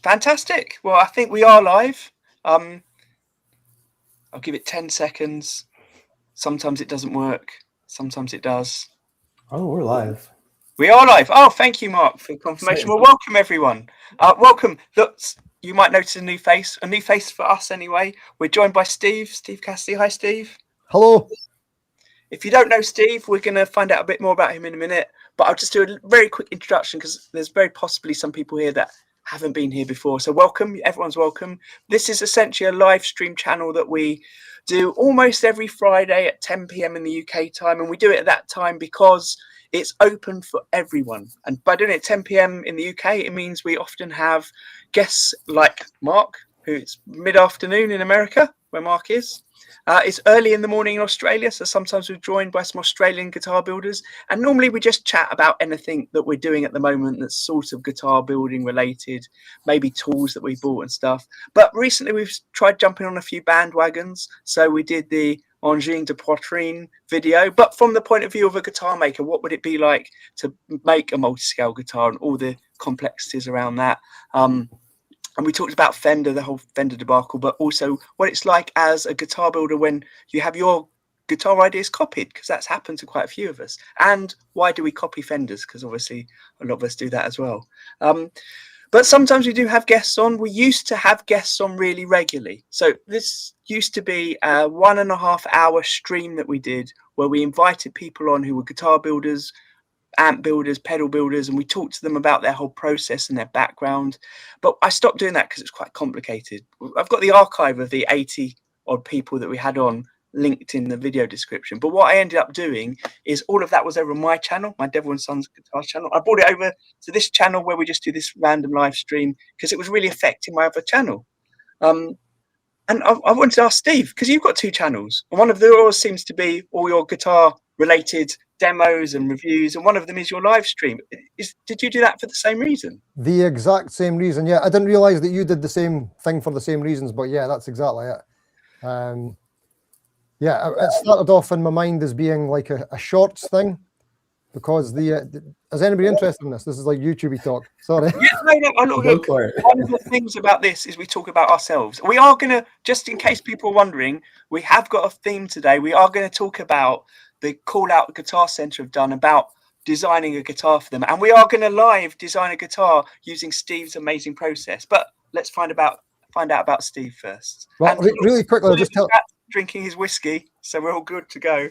Fantastic. Well, I think we are live. I'll give it 10 seconds. Sometimes it doesn't work. Sometimes it does. Oh, we're live. We are live. Oh, thank you, Mark, for confirmation. Well, welcome, everyone. Welcome. Look, you might notice a new face for us anyway. We're joined by Steve Cassidy. Hi, Steve. Hello. If you don't know Steve, we're going to find out a bit more about him in a minute. But I'll just do a very quick introduction because there's very possibly some people here that haven't been here before. So welcome. Everyone's welcome. This is essentially a live stream channel that we do almost every Friday at 10 p.m. in the UK time. And we do it at that time because it's open for everyone. And by doing it at 10 p.m. in the UK, it means we often have guests like Mark, who's mid-afternoon in America, where Mark is. It's early in the morning in Australia, so sometimes we're joined by some Australian guitar builders. And normally we just chat about anything that we're doing at the moment that's sort of guitar building related, maybe tools that we bought and stuff. But recently we've tried jumping on a few bandwagons. So we did the Engine de Poitrine video, but from the point of view of a guitar maker, what would it be like to make a multi-scale guitar and all the complexities around that? And we talked about Fender, the whole Fender debacle, but also what it's like as a guitar builder when you have your guitar ideas copied, because that's happened to quite a few of us. And why do we copy Fenders? Because obviously a lot of us do that as well. But sometimes we do have guests on. We used to have guests on really regularly. So this used to be a 1.5 hour stream that we did where we invited people on who were guitar builders, amp builders, pedal builders, and we talked to them about their whole process and their background. But I stopped doing that because it's quite complicated. I've got the archive of the 80 odd people that we had on linked in the video description. But what I ended up doing is all of that was over on my channel, my Devil and Sons guitar channel. I brought it over to this channel where we just do this random live stream because it was really affecting my other channel. And I wanted to ask Steve, because you've got two channels, and one of those seems to be all your guitar related demos and reviews, and one of them is your live stream. Did you do that for the same reason? The exact same reason, yeah. I didn't realize that you did the same thing for the same reasons, but yeah, that's exactly it. Yeah, it started off in my mind as being like a shorts thing, because is anybody interested in this? This is like YouTube talk. Sorry. Yeah, no, look, one of the things about this is we talk about ourselves. We are going to, just in case people are wondering, we have got a theme today. We are going to talk about the call out Guitar Center have done about designing a guitar for them, and we are going to live design a guitar using Steve's amazing process. But let's find out about Steve first. Well, really quickly, I'll just tell. Drinking his whiskey, so we're all good to go.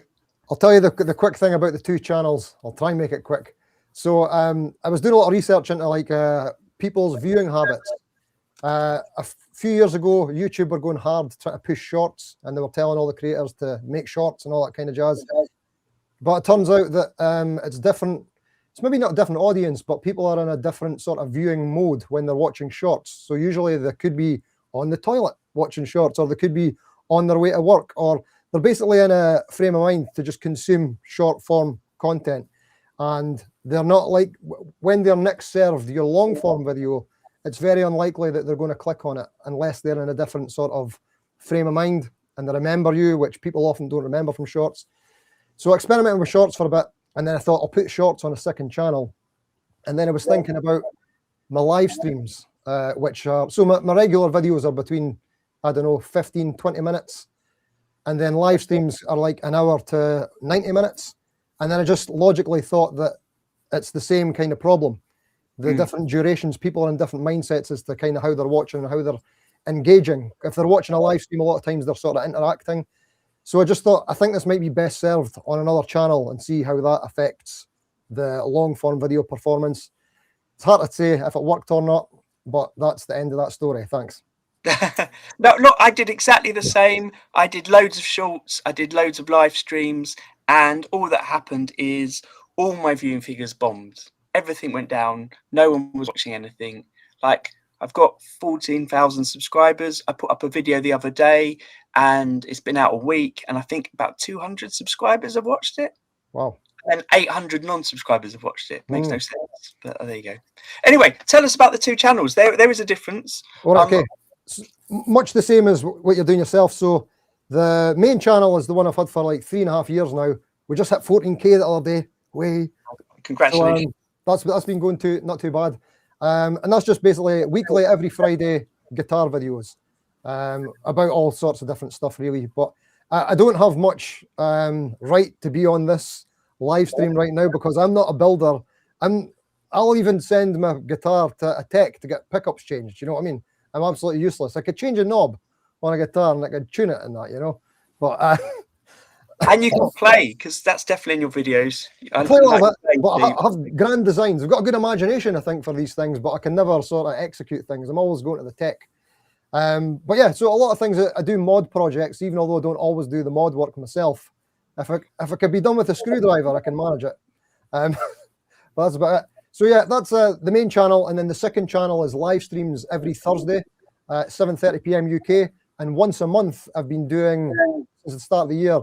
I'll tell you the quick thing about the two channels. I'll try and make it quick. So I was doing a lot of research into like people's viewing habits. A few years ago, YouTube were going hard trying to push shorts, and they were telling all the creators to make shorts and all that kind of jazz. But it turns out that it's different. It's maybe not a different audience, but people are in a different sort of viewing mode when they're watching shorts. So usually they could be on the toilet watching shorts, or they could be on their way to work, or they're basically in a frame of mind to just consume short form content. And they're not like, when they're next served your long form video, it's very unlikely that they're going to click on it unless they're in a different sort of frame of mind and they remember you, which people often don't remember from shorts. So I experimented with shorts for a bit, and then I thought I'll put shorts on a second channel. And then I was thinking about my live streams, which are, so my regular videos are between, I don't know, 15, 20 minutes. And then live streams are like an hour to 90 minutes. And then I just logically thought that it's the same kind of problem. The different durations, people are in different mindsets as to kind of how they're watching and how they're engaging. If they're watching a live stream, a lot of times they're sort of interacting. So I just thought, I think this might be best served on another channel and see how that affects the long form video performance. It's hard to say if it worked or not, but that's the end of that story. Thanks. No, look, I did exactly the same. I did loads of shorts, I did loads of live streams, and all that happened is all my viewing figures bombed. Everything went down. No one was watching anything. Like, I've got 14,000 subscribers. I put up a video the other day and it's been out a week, and I think about 200 subscribers have watched it. Wow. And 800 non-subscribers have watched it. Makes no sense, but there you go. Anyway, tell us about the two channels. There is a difference. Well, okay. Much the same as what you're doing yourself. So the main channel is the one I've had for like 3.5 years now. We just hit 14K the other day. Congratulations. So, that's been going not too bad. And that's just basically weekly, every Friday, guitar videos about all sorts of different stuff, really. But I don't have much right to be on this live stream right now because I'm not a builder. I'll even send my guitar to a tech to get pickups changed. You know what I mean? I'm absolutely useless. I could change a knob on a guitar and I could tune it and that, you know. But and you can play, because that's definitely in your videos. I play a little bit, but I have grand designs. I've got a good imagination, I think, for these things, but I can never sort of execute things. I'm always going to the tech. But yeah, so a lot of things I do mod projects, even although I don't always do the mod work myself. If it could be done with a screwdriver, I can manage it. But that's about it. So yeah, that's the main channel, and then the second channel is live streams every Thursday at 7:30 p.m. UK, and once a month I've been doing since the start of the year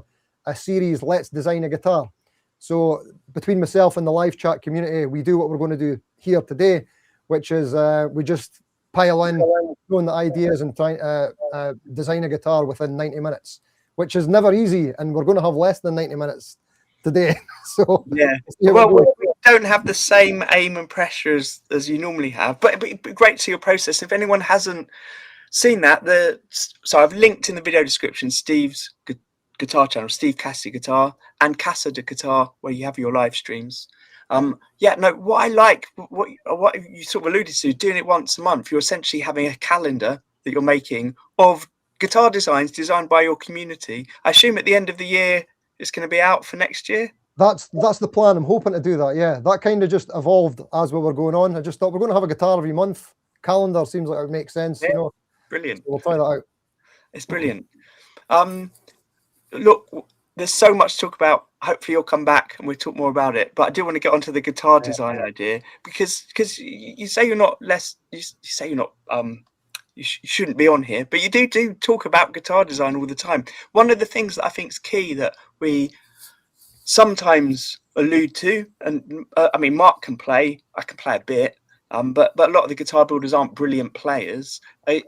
a series, Let's Design a Guitar. So between myself and the live chat community, we do what we're going to do here today, which is we just pile in, throwing the ideas and trying to design a guitar within 90 minutes, which is never easy, and we're going to have less than 90 minutes today. So yeah, well, we don't have the same aim and pressure as you normally have, but it'd be great to see your process. If anyone hasn't seen that, so I've linked in the video description Steve's guitar channel, Steve Cassidy Guitar, and Cassidy Guitar, where you have your live streams. Yeah, no, what I like, what you sort of alluded to, doing it once a month, you're essentially having a calendar that you're making of guitar designs designed by your community. I assume at the end of the year it's going to be out for next year. That's the plan. I'm hoping to do that. Yeah, that kind of just evolved as we were going on. I just thought we're going to have a guitar every month. Calendar seems like it would make sense. Yeah, you know, brilliant. So we'll try that out. It's brilliant. Look, there's so much to talk about. Hopefully you'll come back and we'll talk more about it. But I do want to get onto the guitar design idea, because you say you're not you say you're not you shouldn't be on here, but you do talk about guitar design all the time. One of the things that I think is key that we sometimes allude to, and I mean, Mark can play, I can play a bit, but a lot of the guitar builders aren't brilliant players,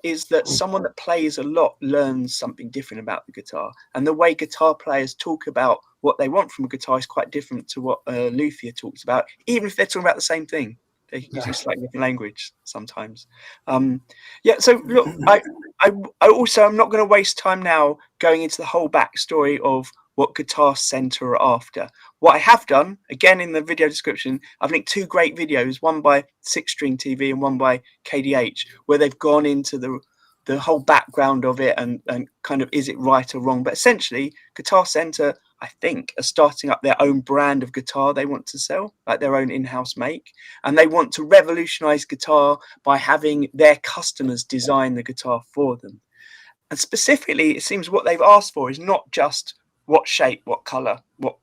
is that someone that plays a lot learns something different about the guitar. And the way guitar players talk about what they want from a guitar is quite different to what a luthier talks about, even if they're talking about the same thing. They're using slightly different language sometimes. Yeah, so look, I also, I'm not going to waste time now going into the whole backstory of what Guitar Center are after. What I have done, again in the video description, I've linked two great videos, one by Six String TV and one by KDH, where they've gone into the whole background of it and kind of, is it right or wrong? But essentially, Guitar Center, I think, are starting up their own brand of guitar they want to sell, like their own in-house make. And they want to revolutionize guitar by having their customers design the guitar for them. And specifically, it seems what they've asked for is not just what shape, what color, what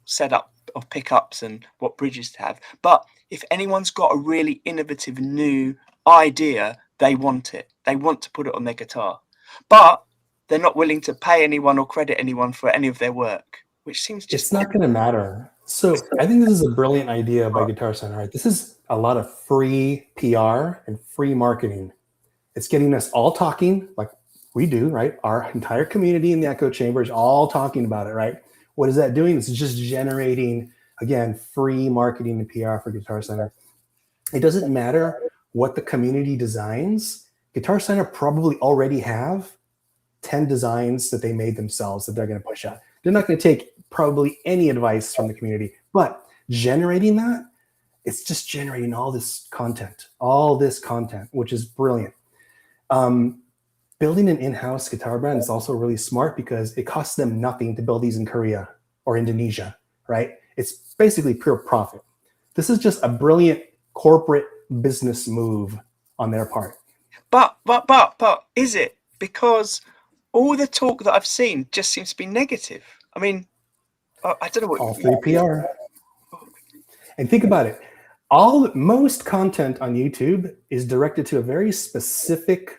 setup of pickups and what bridges to have, but if anyone's got a really innovative new idea, they want it. They want to put it on their guitar, but they're not willing to pay anyone or credit anyone for any of their work, which seems just... It's not going to matter. So I think this is a brilliant idea by Guitar Center. Right? This is a lot of free PR and free marketing. It's getting us all talking like we do, right? Our entire community in the echo chamber is all talking about it, right? What is that doing? It's just generating, again, free marketing and PR for Guitar Center. It doesn't matter what the community designs. Guitar Center probably already have 10 designs that they made themselves that they're going to push out. They're not going to take probably any advice from the community, but generating that, it's just generating all this content, which is brilliant. Building an in-house guitar brand is also really smart because it costs them nothing to build these in Korea or Indonesia, right? It's basically pure profit. This is just a brilliant corporate business move on their part. But is it? Because all the talk that I've seen just seems to be negative. I mean, I don't know what... All free PR. And think about it. Most content on YouTube is directed to a very specific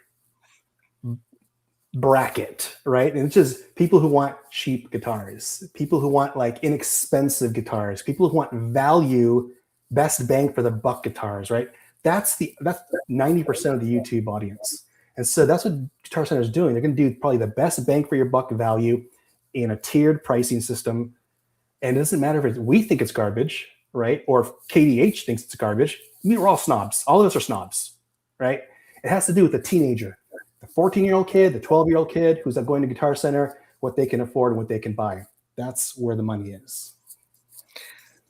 bracket, right? And it's just people who want cheap guitars, people who want like inexpensive guitars, people who want value, best bang for the buck guitars, right? That's 90% of the YouTube audience. And so that's what Guitar Center is doing. They're going to do probably the best bang for your buck value in a tiered pricing system. And it doesn't matter if we think it's garbage. right? Or if KDH thinks it's garbage, we're all snobs. All of us are snobs, right? It has to do with the teenager, the 14-year-old kid, the 12-year-old kid who's going to Guitar Center, what they can afford and what they can buy. That's where the money is.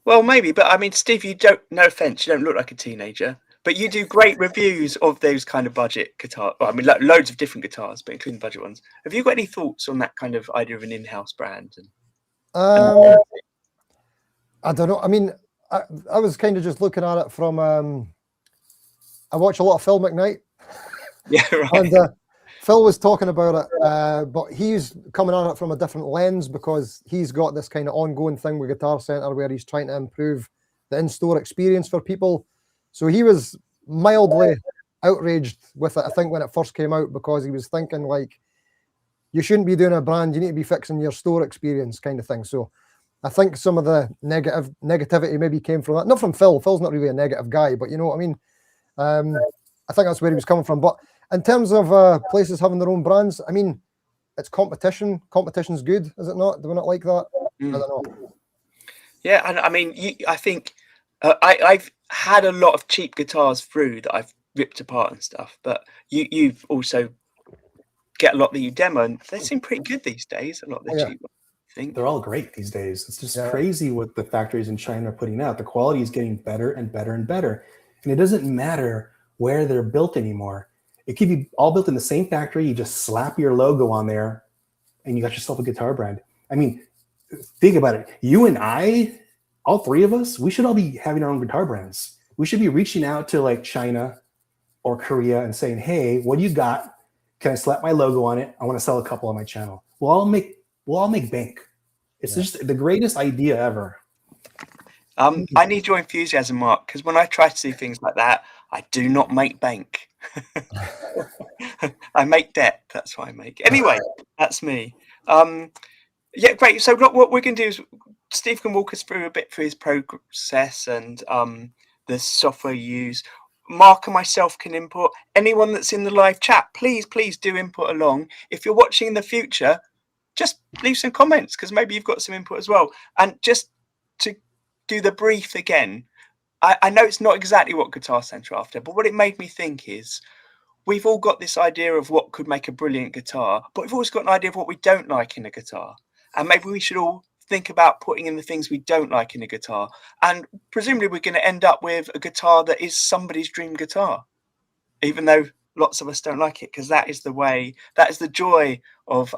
Well, maybe, but I mean, Steve, you don't, no offense, you don't look like a teenager, but you do great reviews of those kind of budget guitars. Well, I mean, loads of different guitars, but including budget ones. Have you got any thoughts on that kind of idea of an in-house brand? I don't know. I mean, I was kind of just looking at it from, I watch a lot of Phil McKnight. Yeah, right. And Phil was talking about it, but he's coming at it from a different lens because he's got this kind of ongoing thing with Guitar Center where he's trying to improve the in-store experience for people. So he was mildly outraged with it, I think, when it first came out, because he was thinking, like, you shouldn't be doing a brand, you need to be fixing your store experience kind of thing. So I think some of the negativity maybe came from that. Not from Phil. Phil's not really a negative guy, but you know what I mean? I think that's where he was coming from. But in terms of places having their own brands, I mean, it's competition. Competition's good, is it not? Do we not like that? I don't know. Yeah, and I mean, I think I've had a lot of cheap guitars through that I've ripped apart and stuff, but you've also get a lot that you demo, and they seem pretty good these days. A lot of the cheap ones, I think. They're all great these days. It's just crazy what the factories in China are putting out. The quality is getting better and better and better. And it doesn't matter where they're built anymore. It could be all built in the same factory. You just slap your logo on there and you got yourself a guitar brand. I mean, think about it. You and I, all three of us, we should all be having our own guitar brands. We should be reaching out to like China or Korea and saying, hey, what do you got? Can I slap my logo on it? I want to sell a couple on my channel. We'll all make bank. It's just the greatest idea ever. I need your enthusiasm, Mark, because when I try to do things like that, I do not make bank. I make debt. That's what I make. Anyway, that's me. Yeah, great. So what we're going to do is Steve can walk us through a bit through his process and the software you use. Mark and myself can input. Anyone that's in the live chat, please do input along. If you're watching in the future, just leave some comments because maybe you've got some input as well. And just to do the brief again, I know it's not exactly what Guitar Center are after, but what it made me think is we've all got this idea of what could make a brilliant guitar, but we've always got an idea of what we don't like in a guitar. And maybe we should all think about putting in the things we don't like in a guitar. And presumably we're going to end up with a guitar that is somebody's dream guitar, even though lots of us don't like it, because that is the way, that is the joy of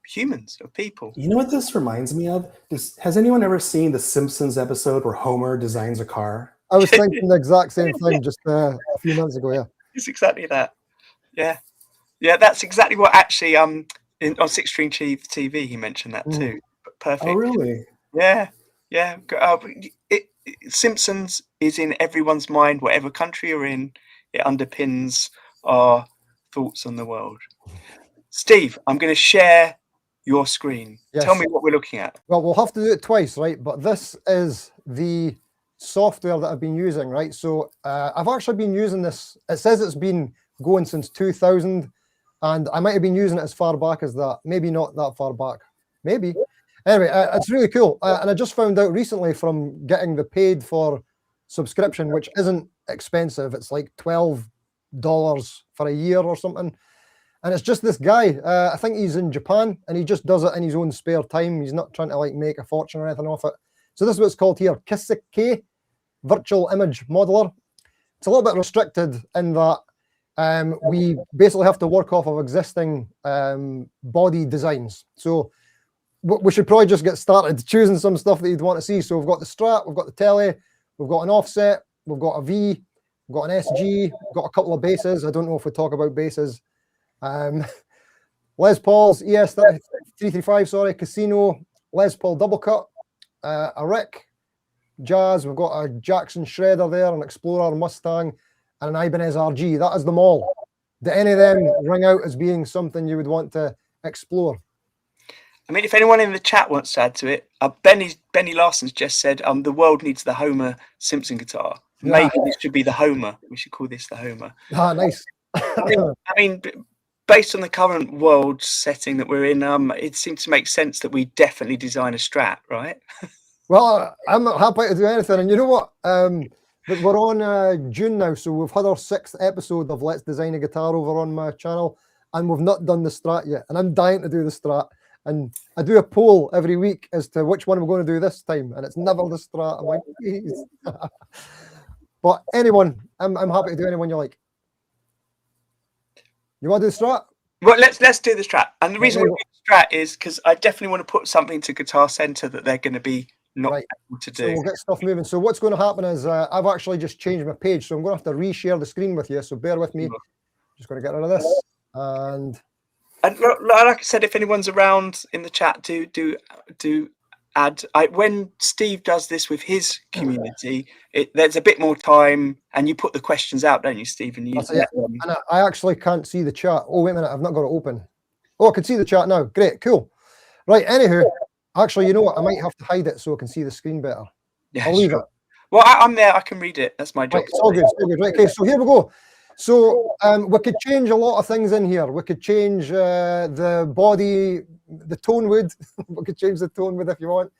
humans, of people. You know what this reminds me of? Has anyone ever seen the Simpsons episode where Homer designs a car? I was thinking the exact same thing just a few minutes ago. Yeah, it's exactly that. Yeah, that's exactly what actually on Six String TV he mentioned that too. Perfect. Oh, really? Yeah. Simpsons is in everyone's mind, whatever country you're in. It underpins our thoughts on the world. Steve, I'm going to share your screen. Yes. Tell me what we're looking at. Well, we'll have to do it twice, right? But this is the software that I've been using, right? So I've actually been using this. It says it's been going since 2000, and I might have been using it as far back as that. Maybe not that far back. Maybe. Anyway, it's really cool. And I just found out recently from getting the paid for subscription, which isn't expensive. It's like $12 for a year or something. And it's just this guy. I think he's in Japan, and he just does it in his own spare time. He's not trying to like make a fortune or anything off it. So this is what it's called here, Cassidy Virtual Image Modeler. It's a little bit restricted in that we basically have to work off of existing body designs. So we should probably just get started choosing some stuff that you'd want to see. So we've got the Strat, we've got the Tele, we've got an offset, we've got a V, we've got an SG, we've got a couple of basses. I don't know if we talk about basses. Les Paul's ES335, sorry, Casino, Les Paul double cut, a Rick, Jazz, we've got a Jackson Shredder there, an Explorer, Mustang, and an Ibanez RG. That is them all. Do any of them ring out as being something you would want to explore? I mean, if anyone in the chat wants to add to it, Benny Larson's just said the world needs the Homer Simpson guitar. Maybe this should be the Homer. We should call this the Homer. Ah, nice. I mean, based on the current world setting that we're in, it seems to make sense that we definitely design a Strat, right? Well, I'm not happy to do anything. And you know what? But we're on June now, so we've had our 6th episode of Let's Design a Guitar over on my channel, and we've not done the Strat yet. And I'm dying to do the Strat. And I do a poll every week as to which one we're going to do this time, and it's never the Strat. I'm like, please. But anyone, I'm happy to do anyone you like. You want to do the Strat? Well, let's do the Strat. And the reason There we you do the Strat is because I definitely want to put something to Guitar Center that they're going to be not Right. able to So do. we'll get stuff moving. So what's going to happen is I've actually just changed my page, so I'm going to have to reshare the screen with you. So bear with me. Just going to get rid of this. And like I said, if anyone's around in the chat, do add. When Steve does this with his community, there's a bit more time, and you put the questions out, don't you, Steve? And and I actually can't see the chat. Oh, wait a minute. I've not got it open. Oh, I can see the chat now. Great. Cool. Right. Anywho, actually, you know what? I might have to hide it so I can see the screen better. Yeah, I'll leave it. Well, I'm there. I can read it. That's my job. Right, it's all good. It's all good. Right. Okay. So here we go. So we could change a lot of things in here. We could change the body, the tone wood. We could change the tone wood if you want.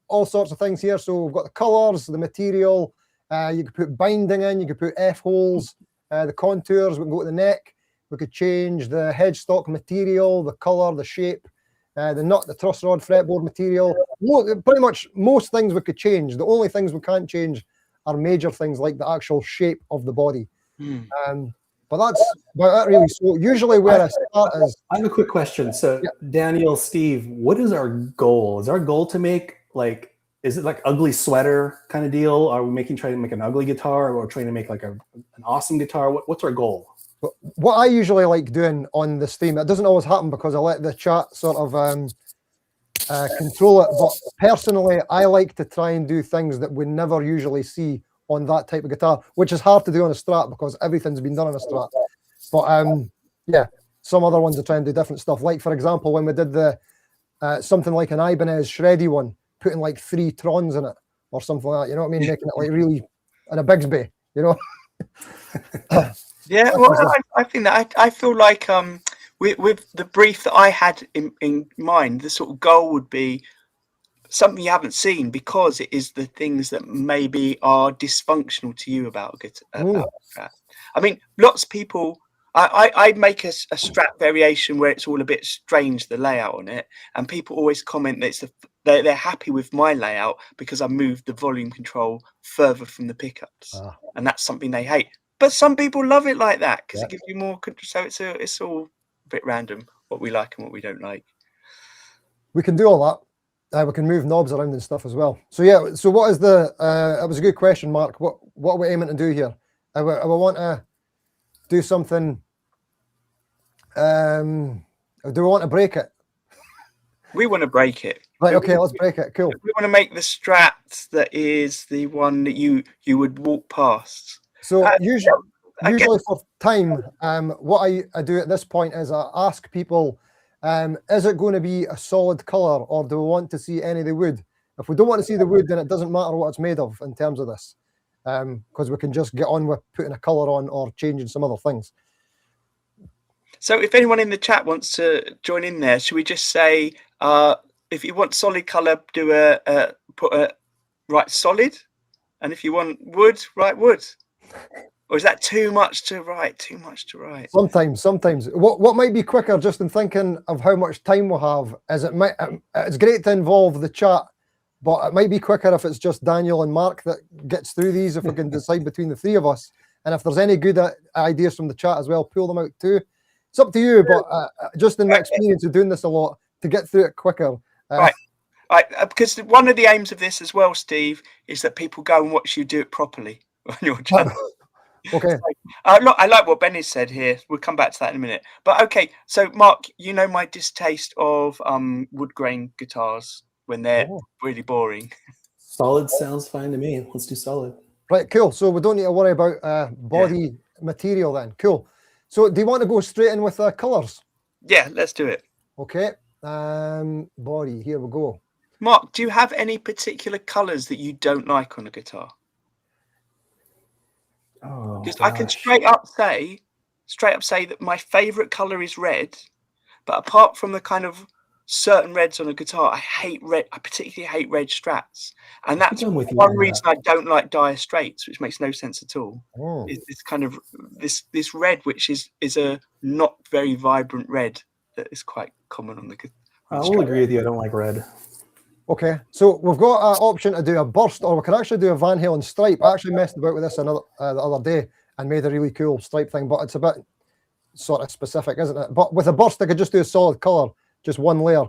All sorts of things here. So we've got the colors, the material. You could put binding in. You could put F-holes, the contours. We can go to the neck. We could change the headstock material, the color, the shape, the nut, the truss rod, fretboard material. Pretty much most things we could change. The only things we can't change are major things like the actual shape of the body. But that's about it, really. So usually where I start is... I have a quick question. So Daniel, Steve, what is our goal? Is our goal to make is it like ugly sweater kind of deal? Are we trying to make an ugly guitar, or trying to make like an awesome guitar? What's our goal? What I usually like doing on the stream, it doesn't always happen because I let the chat sort of control it. But personally, I like to try and do things that we never usually see on that type of guitar, which is hard to do on a Strat because everything's been done on a Strat. But yeah, some other ones are trying to do different stuff. Like, for example, when we did the something like an Ibanez shreddy one, putting like 3 Trons in it or something like that, you know what I mean? Making it like really in a Bigsby, you know? Yeah, well, I think that I feel like with the brief that I had in mind, the sort of goal would be something you haven't seen, because it is the things that maybe are dysfunctional to you about a Strat. I mean, lots of people. I make a Strat variation where it's all a bit strange, the layout on it, and people always comment that they're happy with my layout because I moved the volume control further from the pickups, and that's something they hate. But some people love it like that because it gives you more control. So it's all a bit random what we like and what we don't like. We can do all that. We can move knobs around and stuff as well. So yeah. So what is the? It was a good question, Mark. What are we aiming to do here? I want to do something. Do we want to break it? We want to break it. Right. Okay. Let's break it. Cool. We want to make the Strat that is the one that you would walk past. So usually for time, what I do at this point is I ask people, is it going to be a solid color, or do we want to see any of the wood? If we don't want to see the wood, then it doesn't matter what it's made of in terms of this, because we can just get on with putting a color on or changing some other things. So if anyone in the chat wants to join in there, should we just say, if you want solid color, put a write solid, and if you want wood, write wood. Or is that too much to write? Too much to write. Sometimes. What might be quicker, just in thinking of how much time we have, is it's great to involve the chat, but it might be quicker if it's just Daniel and Mark that gets through these. If we can decide between the 3 of us, and if there's any good ideas from the chat as well, pull them out too. It's up to you, but just in the experience of doing this a lot, to get through it quicker. Right. Because one of the aims of this as well, Steve, is that people go and watch you do it properly on your channel. Okay. I like what Benny said here. We'll come back to that in a minute. But okay, so Mark, you know my distaste of wood grain guitars when they're really boring. Solid sounds fine to me. Let's do solid. Right, cool. So we don't need to worry about body material then. Cool. So do you want to go straight in with colors? Yeah, let's do it. Okay. Body, here we go. Mark, do you have any particular colors that you don't like on a guitar? Because I can straight up say that my favorite color is red, but apart from the kind of certain reds on a guitar. I hate red. I particularly hate red strats, and that's I'm with you one on reason that. I don't like dire straights, which makes no sense at all. Oh. Is this kind of this red, which is a not very vibrant red that is quite common on the guitar. I will agree with you. I don't like red. Okay, so we've got an option to do a burst, or we can actually do a Van Halen stripe. I actually messed about with this the other day and made a really cool stripe thing, but it's a bit sort of specific, isn't it? But with a burst, I could just do a solid color, just one layer.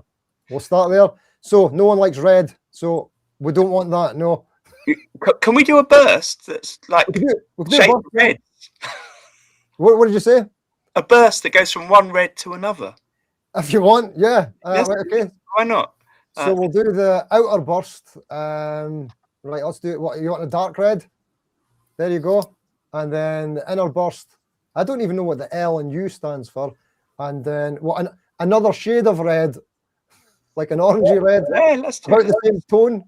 We'll start there. So no one likes red, so we don't want that. No. Can we do a burst that's like We can do a shade burst, yeah. red? What did you say? A burst that goes from one red to another. If you want, yeah. Yes. Right, okay. Why not? So we'll do the outer burst. Right, let's do it. What you want? A dark red? There you go. And then the inner burst. I don't even know what the L and U stands for. And then what? Another shade of red, like an orangey red. Yeah, let's do About it. the same tone.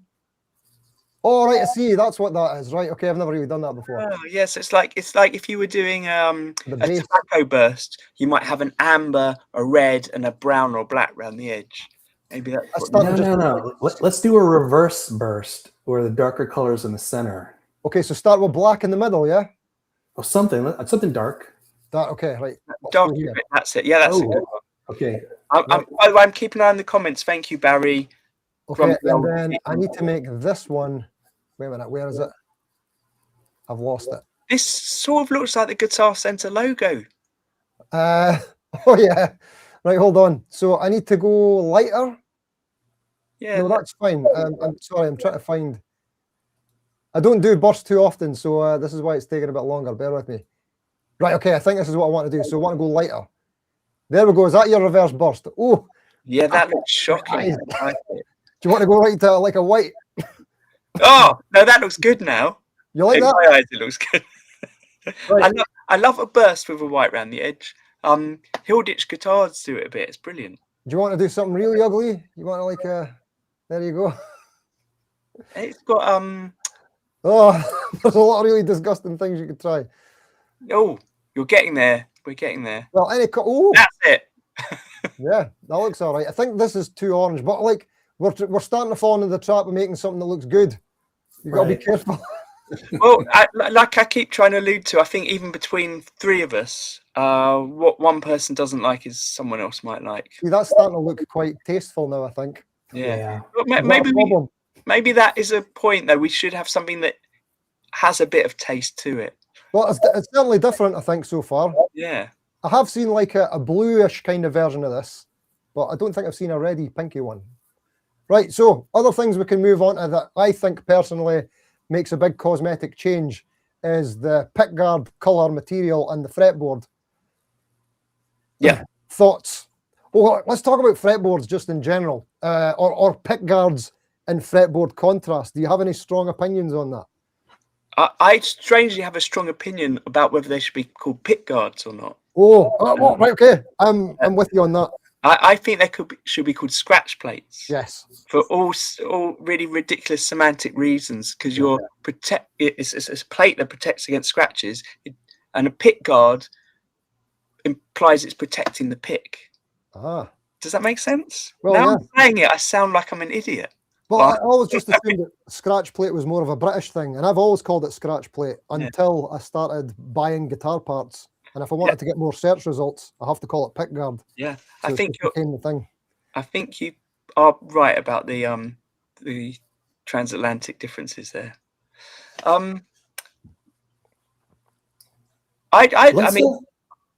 Oh, right. I see. That's what that is. Right. Okay. I've never really done that before. Oh, yes, it's like if you were doing a base. tobacco burst, you might have an amber, a red, and a brown or black around the edge. Maybe that's what- No. Let's do a reverse burst where the darker color is in the center. Okay. So start with black in the middle. Yeah. Or something dark. That okay. Right. Let's dark. go here. That's it. Yeah, that's a good one. Okay. By the way, I'm keeping an eye on the comments. Thank you, Barry. Okay. And then I need to make this one. Wait a minute. Where is it? I've lost it. This sort of looks like the Guitar Center logo. Oh yeah. Right, hold on. So I need to go lighter. Yeah, No, that's fine. I'm sorry. I'm trying to find. I don't do bursts too often, so this is why it's taking a bit longer. Bear with me. Right. Okay. I think this is what I want to do. So I want to go lighter. There we go. Is that your reverse burst? Oh. yeah, that looks shocking. Do you want to go right to like a white? Oh no, that looks good now. You like In that? my eyes, it looks good. Right. I love a burst with a white around the edge. Hilditch guitars do it a bit. It's brilliant. Do you want to do something really ugly? You want to like there you go. It's got Oh, there's a lot of really disgusting things you could try. oh, you're getting there. We're getting there. Well, oh, That's it. yeah, that looks all right. I think this is too orange, but like we're starting to fall into the trap of making something that looks good. You got to be careful. Well, like I keep trying to allude to, I think even between three of us, what one person doesn't like is someone else might like. See, that's starting to look quite tasteful now, I think. Yeah. Yeah. But maybe that is a point though. We should have something that has a bit of taste to it. Well, it's certainly different, I think, so far. Yeah. I have seen like a bluish kind of version of this, but I don't think I've seen a reddy pinky one. Right, so other things we can move on to that I think personally makes a big cosmetic change is the pickguard color material and the fretboard. Yeah. Thoughts? Well, let's talk about fretboards just in general, or pickguards and fretboard contrast. Do you have any strong opinions on that? I strangely have a strong opinion about whether they should be called pickguards or not. Oh, right, okay. I'm with you on that. I think they should be called scratch plates. Yes. For all really ridiculous semantic reasons, because it's a plate that protects against scratches, and a pick guard implies it's protecting the pick. Ah. Does that make sense? Well, now yeah. I'm saying it, I sound like I'm an idiot. Well, I always just assumed that scratch plate was more of a British thing, and I've always called it scratch plate until I started buying guitar parts. And if I wanted to get more search results, I have to call it pickguard. Yeah, So I think the thing. I think you are right about the transatlantic differences there. I mean,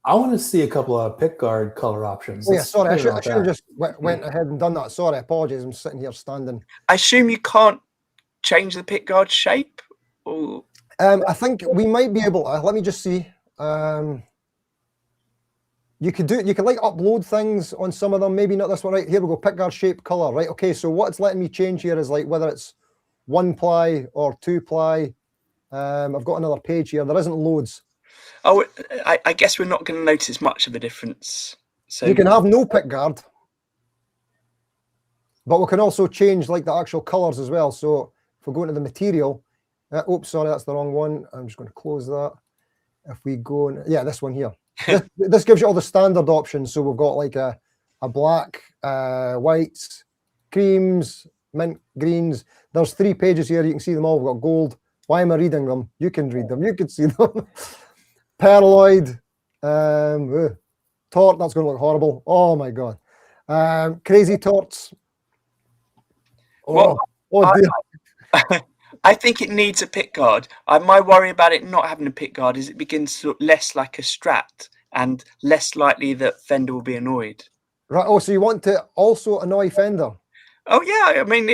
I want to see a couple of pickguard color options. Oh, yeah, sorry, I should have just went ahead and done that. Sorry, apologies. I'm sitting here standing. I assume you can't change the pickguard shape. Or I think we might be able to. Let me just see. You could like upload things on some of them. Maybe not this one. Right, here we go. Pickguard shape, color. Right. Okay. So what's letting me change here is like whether it's 1 ply or 2 ply. I've got another page here. There isn't loads. Oh, I guess we're not going to notice much of a difference. So you can have no pickguard, but we can also change like the actual colors as well. So if we go into the material, oops, sorry, that's the wrong one. I'm just going to close that. If we go, this one here. This gives you all the standard options. So we've got like a a black, whites, creams, mint greens. There's 3 pages here. You can see them all. We've got gold. Why am I reading them? You can read them. You can see them. Perloid. Tort. That's going to look horrible. Oh, my God. Crazy torts. Oh dear. I think it needs a pick guard. My worry about it not having a pick guard is it begins to look less like a Strat and less likely that Fender will be annoyed. Right. Oh, so you want to also annoy Fender? Oh yeah. I mean,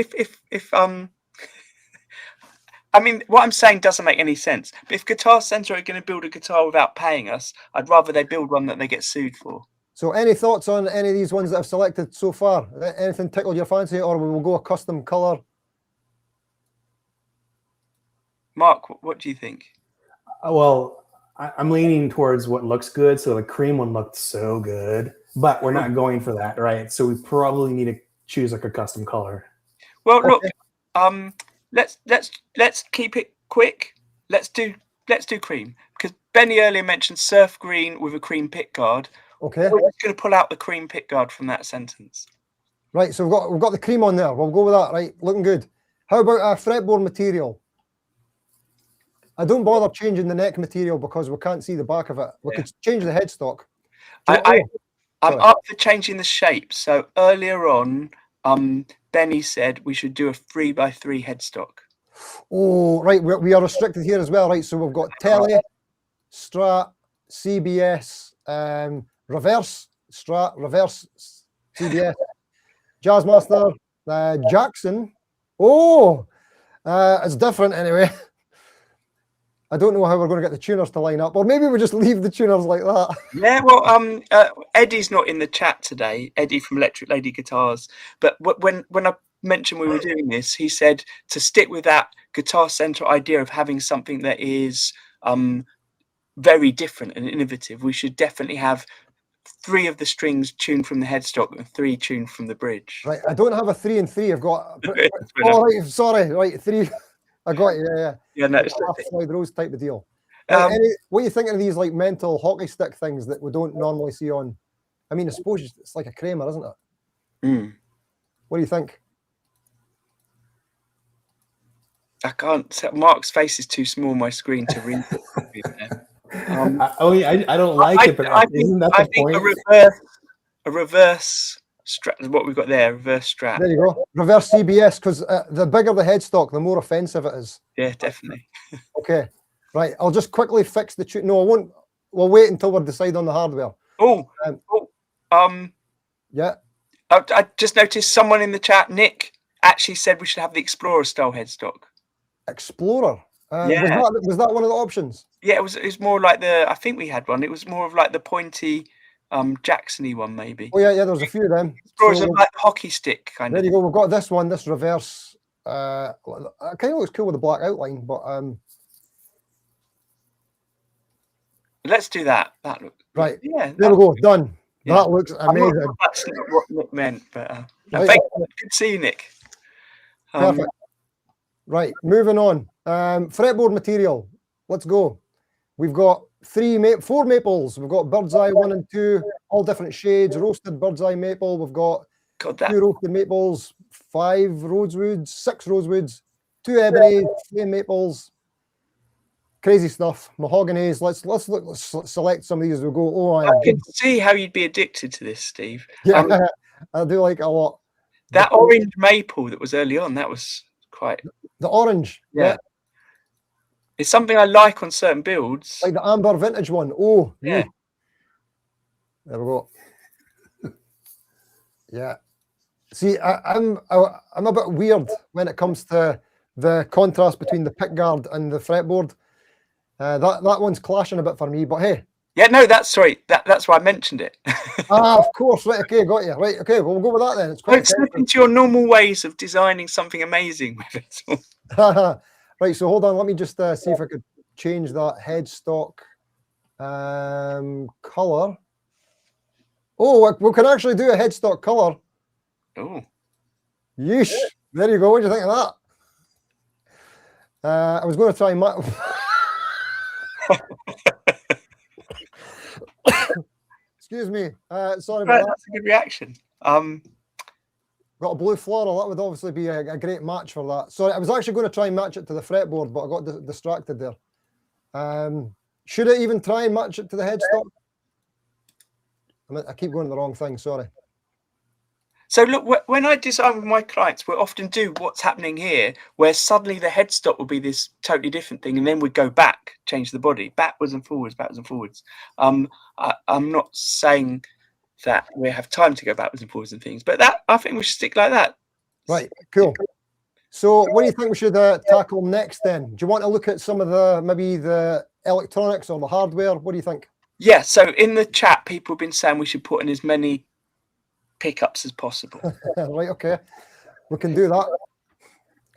I mean, what I'm saying doesn't make any sense. But if Guitar Center are going to build a guitar without paying us, I'd rather they build one that they get sued for. So any thoughts on any of these ones that I've selected so far? Anything tickled your fancy, or we will go a custom color? Mark, what do you think? Well, I'm leaning towards what looks good. So the cream one looked so good, but we're not going for that, right? So we probably need to choose like a custom color. Well, look, let's keep it quick. Let's do cream, because Benny earlier mentioned surf green with a cream pick guard. Okay. We're just going to pull out the cream pick guard from that sentence. Right. So we've got the cream on there. We'll go with that. Right. Looking good. How about our fretboard material? I don't bother changing the neck material because we can't see the back of it. We could change the headstock. I'm up for changing the shape. So earlier on, Benny said we should do a 3x3 headstock. Oh, right. We are restricted here as well, right? So we've got Tele, Strat, CBS, reverse Strat, reverse CBS, Jazzmaster, Jackson. Oh, it's different anyway. I don't know how we're going to get the tuners to line up, or maybe we just leave the tuners like that. Yeah, well, Eddie's not in the chat today, Eddie from Electric Lady Guitars. But when I mentioned we were doing this, he said to stick with that Guitar Center idea of having something that is very different and innovative. We should definitely have 3 of the strings tuned from the headstock and 3 tuned from the bridge. Right, I don't have a 3 and 3. I've got. Oh, right, sorry, right, 3. I got you. Yeah. No, Floyd Rose type of deal. Right, what are you thinking of these like mental hockey stick things that we don't normally see on? I mean, I suppose it's like a Kramer, isn't it? What do you think? I can't. Mark's face is too small on my screen to read it. I don't like it, but isn't that the point? A reverse Strat, what we've got there, reverse Strat. There you go, reverse CBS, because the bigger the headstock, the more offensive it is. Yeah, definitely. Okay, right. I'll just quickly fix the tune. No, I won't. We'll wait until we decide on the hardware. Yeah. I just noticed someone in the chat, Nick, actually said we should have the Explorer style headstock. Explorer. Yeah. Was that one of the options? Yeah, it was more like I think we had one. It was more of like the pointy Jackson-y one, maybe. Oh yeah, there was a few of them. Explorers are like hockey stick kind of. There you go. We've got this one, this reverse. Kind of looks cool with the black outline, but let's do that. That looks right. Yeah. There we go. Done. Yeah. That looks amazing. That's not what Nick meant, but thank you. Good to see you, Nick. Perfect. Right, moving on. Fretboard material. Let's go. We've got 4 maples. We've got Bird's Eye 1 and 2, all different shades. Roasted Bird's Eye maple. We've got 2 roasted maples, 5 rosewoods, 6 rosewoods, 2 ebony, 3 maples. Crazy stuff. Mahoganies. Let's select some of these as we go. I can see how you'd be addicted to this, Steve. Yeah, I do like a lot. That orange maple that was early on, that was quite. The orange. Yeah. It's something I like on certain builds. Like the amber vintage one. Oh, yeah. There we go. Yeah. See, I'm a bit weird when it comes to the contrast between the pickguard and the fretboard. That one's clashing a bit for me, but hey. Yeah, no, that's why I mentioned it. Of course. Right, okay, got you. Right, okay, we'll go with that then. It's quite into your normal ways of designing something amazing with it. Right, so hold on. Let me just see if I could change that headstock color. Oh, we can actually do a headstock color. Oh. Yeesh. There you go. What do you think of that? I was going to try excuse me. Sorry about Right, that. that's a good reaction. Got a blue floral. That would obviously be a great match for that. Sorry, I was actually going to try and match it to the fretboard, but I got distracted there. Should I even try and match it to the headstock? I keep going to the wrong thing. Sorry. So look, when I design with my clients, we'll often do what's happening here, where suddenly the headstock will be this totally different thing, and then we go back, change the body, backwards and forwards, backwards and forwards. I'm not saying that we have time to go backwards and forwards and things, but that I think we should stick like that. Right, cool. So what do you think we should tackle next then? Do you want to look at some of maybe the electronics or the hardware? What do you think? Yeah, so in the chat, people have been saying we should put in as many pickups as possible. Right, okay. We can do that.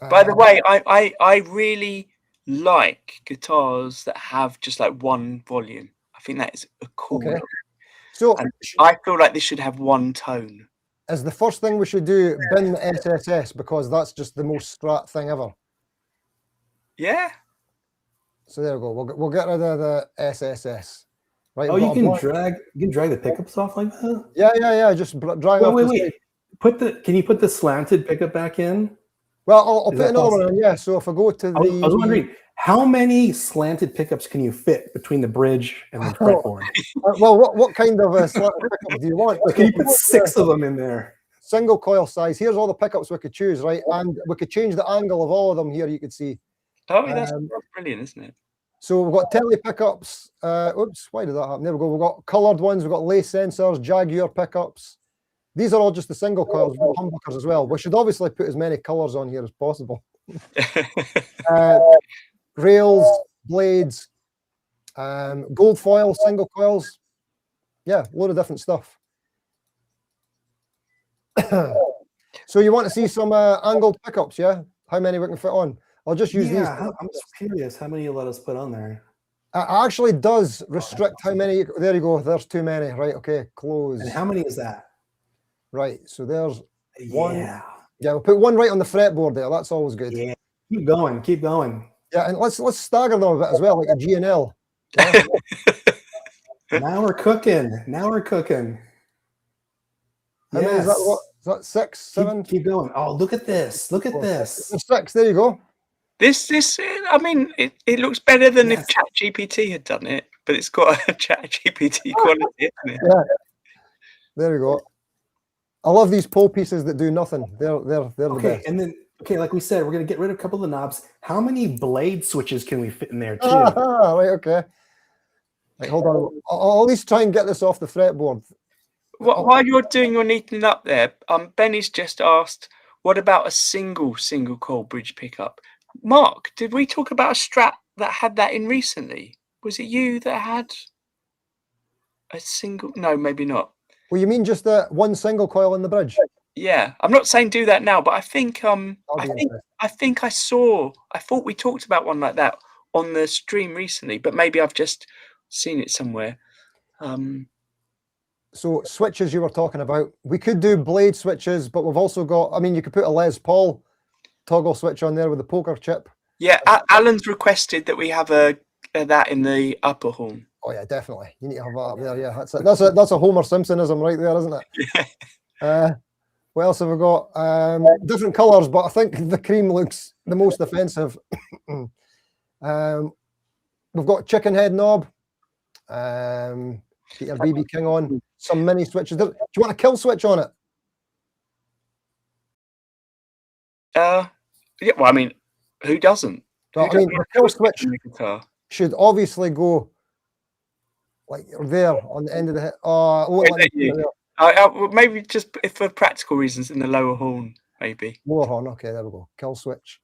By the way, I really like guitars that have just like one volume. I think that is a cool. Okay. So and I feel like this should have one tone. As the first thing we should do, bin the SSS, because that's just the most Strat thing ever. Yeah. So there we go. We'll get rid of the SSS. Right. Oh, you can drag the pickups off like that? Yeah. Just drag off. Wait. Can you put the slanted pickup back in? Well, I'll put another one in. Yeah. So if I go to I was wondering, how many slanted pickups can you fit between the bridge and the fretboard? Well, what kind of a slanted pickup do you want? Can you put 6 of them in there? Single coil size. Here's all the pickups we could choose, right? And we could change the angle of all of them here. You could see. Oh, that's brilliant, isn't it? So we've got tele pickups. Oops, why did that happen? There we go. We've got coloured ones. We've got lace sensors, Jaguar pickups. These are all just the single coils. We've got humbuckers as well. We should obviously put as many colours on here as possible. Rails, blades, gold foil, single coils. Yeah, a load of different stuff. So you want to see some angled pickups, yeah? How many we can fit on? I'll just use these. I'm just curious how many you let us put on there. It actually does restrict how many. There you go. There's too many. Right. Okay. Close. And how many is that? Right. So there's one. Yeah. Yeah. We'll put one right on the fretboard there. That's always good. Yeah. Keep going. Keep going. Yeah. And let's stagger them a bit as well, like a G&L. Yeah. Now we're cooking. How many is that? What is that? 6, 7? Keep going. Oh, look at this. Look at this. 6. There you go. This I mean, it looks better than if ChatGPT had done it, but it's got a ChatGPT quality, isn't it? Yeah. There you go. I love these pole pieces that do nothing. They're the best. And then like we said, we're gonna get rid of a couple of the knobs. How many blade switches can we fit in there too? Right. Okay. Right, hold on. I'll at least try and get this off the fretboard. While you're doing your neatening up there, Benny's just asked, what about a single coil bridge pickup? Mark, did we talk about a Strat that had that in recently? Was it you that had a single? No, maybe not. Well, you mean just one single coil in the bridge? Yeah, I'm not saying do that now, but I think I thought we talked about one like that on the stream recently, but maybe I've just seen it somewhere. So switches you were talking about, we could do blade switches, but we've also got, I mean, you could put a Les Paul toggle switch on there with the poker chip. Yeah, Alan's requested that we have that in the upper horn. Oh yeah, definitely. You need to have that up there. Yeah, that's a Homer Simpsonism right there, isn't it? Yeah. What else have we got? Different colours, but I think the cream looks the most offensive. We've got chicken head knob. Get your BB King on. Some mini switches. Do you want a kill switch on it? Yeah, well, I mean, who doesn't? I mean, the kill switch should obviously go like there on the end of the head. Maybe just for practical reasons in the lower horn, maybe. Lower horn. Okay, there we go. Kill switch.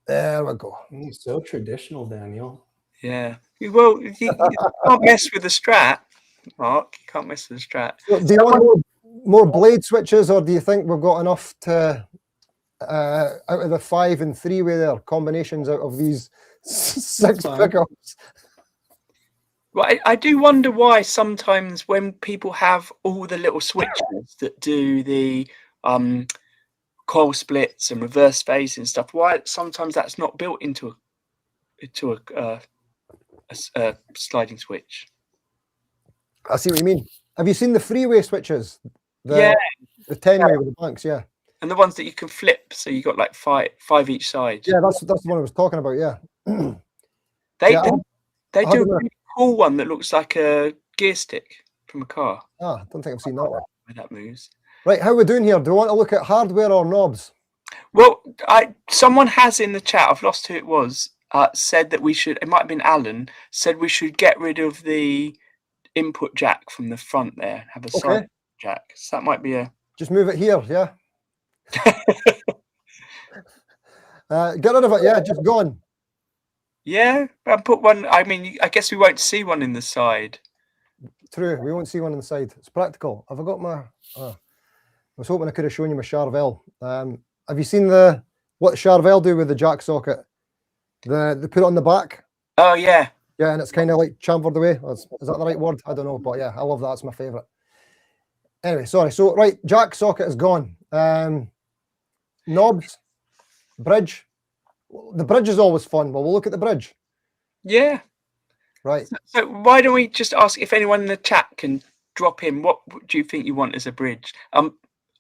There we go. You're so traditional, Daniel. Yeah. Well, you can't mess with the Strat, Mark. You can't mess with the Strat. So do you want more blade switches, or do you think we've got enough to out of the 5 and 3-way there combinations out of these 6 pickups? Well, I do wonder why sometimes when people have all the little switches that do the coil splits and reverse phase and stuff, why sometimes that's not built into a sliding switch. I see what you mean. Have you seen the freeway switches? Yeah. The 10-way with the banks, yeah. And the ones that you can flip, so you got like five each side. Yeah, that's the one I was talking about, yeah. They Yeah, they I do a don't know. really cool one that looks like a gear stick from a car. I don't think I've seen that one. Where that moves. Right, how are we doing here? Do we want to look at hardware or knobs? Well, someone has in the chat, I've lost who it was, said that we should, it might have been Alan, said we should get rid of the input jack from the front there and have a side jack. So that might be a... Just move it here, yeah? Get rid of it, yeah, just gone. Yeah, and put one, I mean, I guess we won't see one in the side. True, we won't see one on the side. It's practical. Have I got my... I was hoping I could have shown you my Charvel. Have you seen what Charvel do with the jack socket? They put it on the back. Oh, yeah. Yeah, and it's kind of like chamfered away. Is that the right word? I don't know, but yeah, I love that. It's my favourite. Anyway, sorry. So, right, jack socket is gone. Knobs, bridge. The bridge is always fun. Well, we'll look at the bridge. Yeah. Right. So why don't we just ask if anyone in the chat can drop in, what do you think you want as a bridge?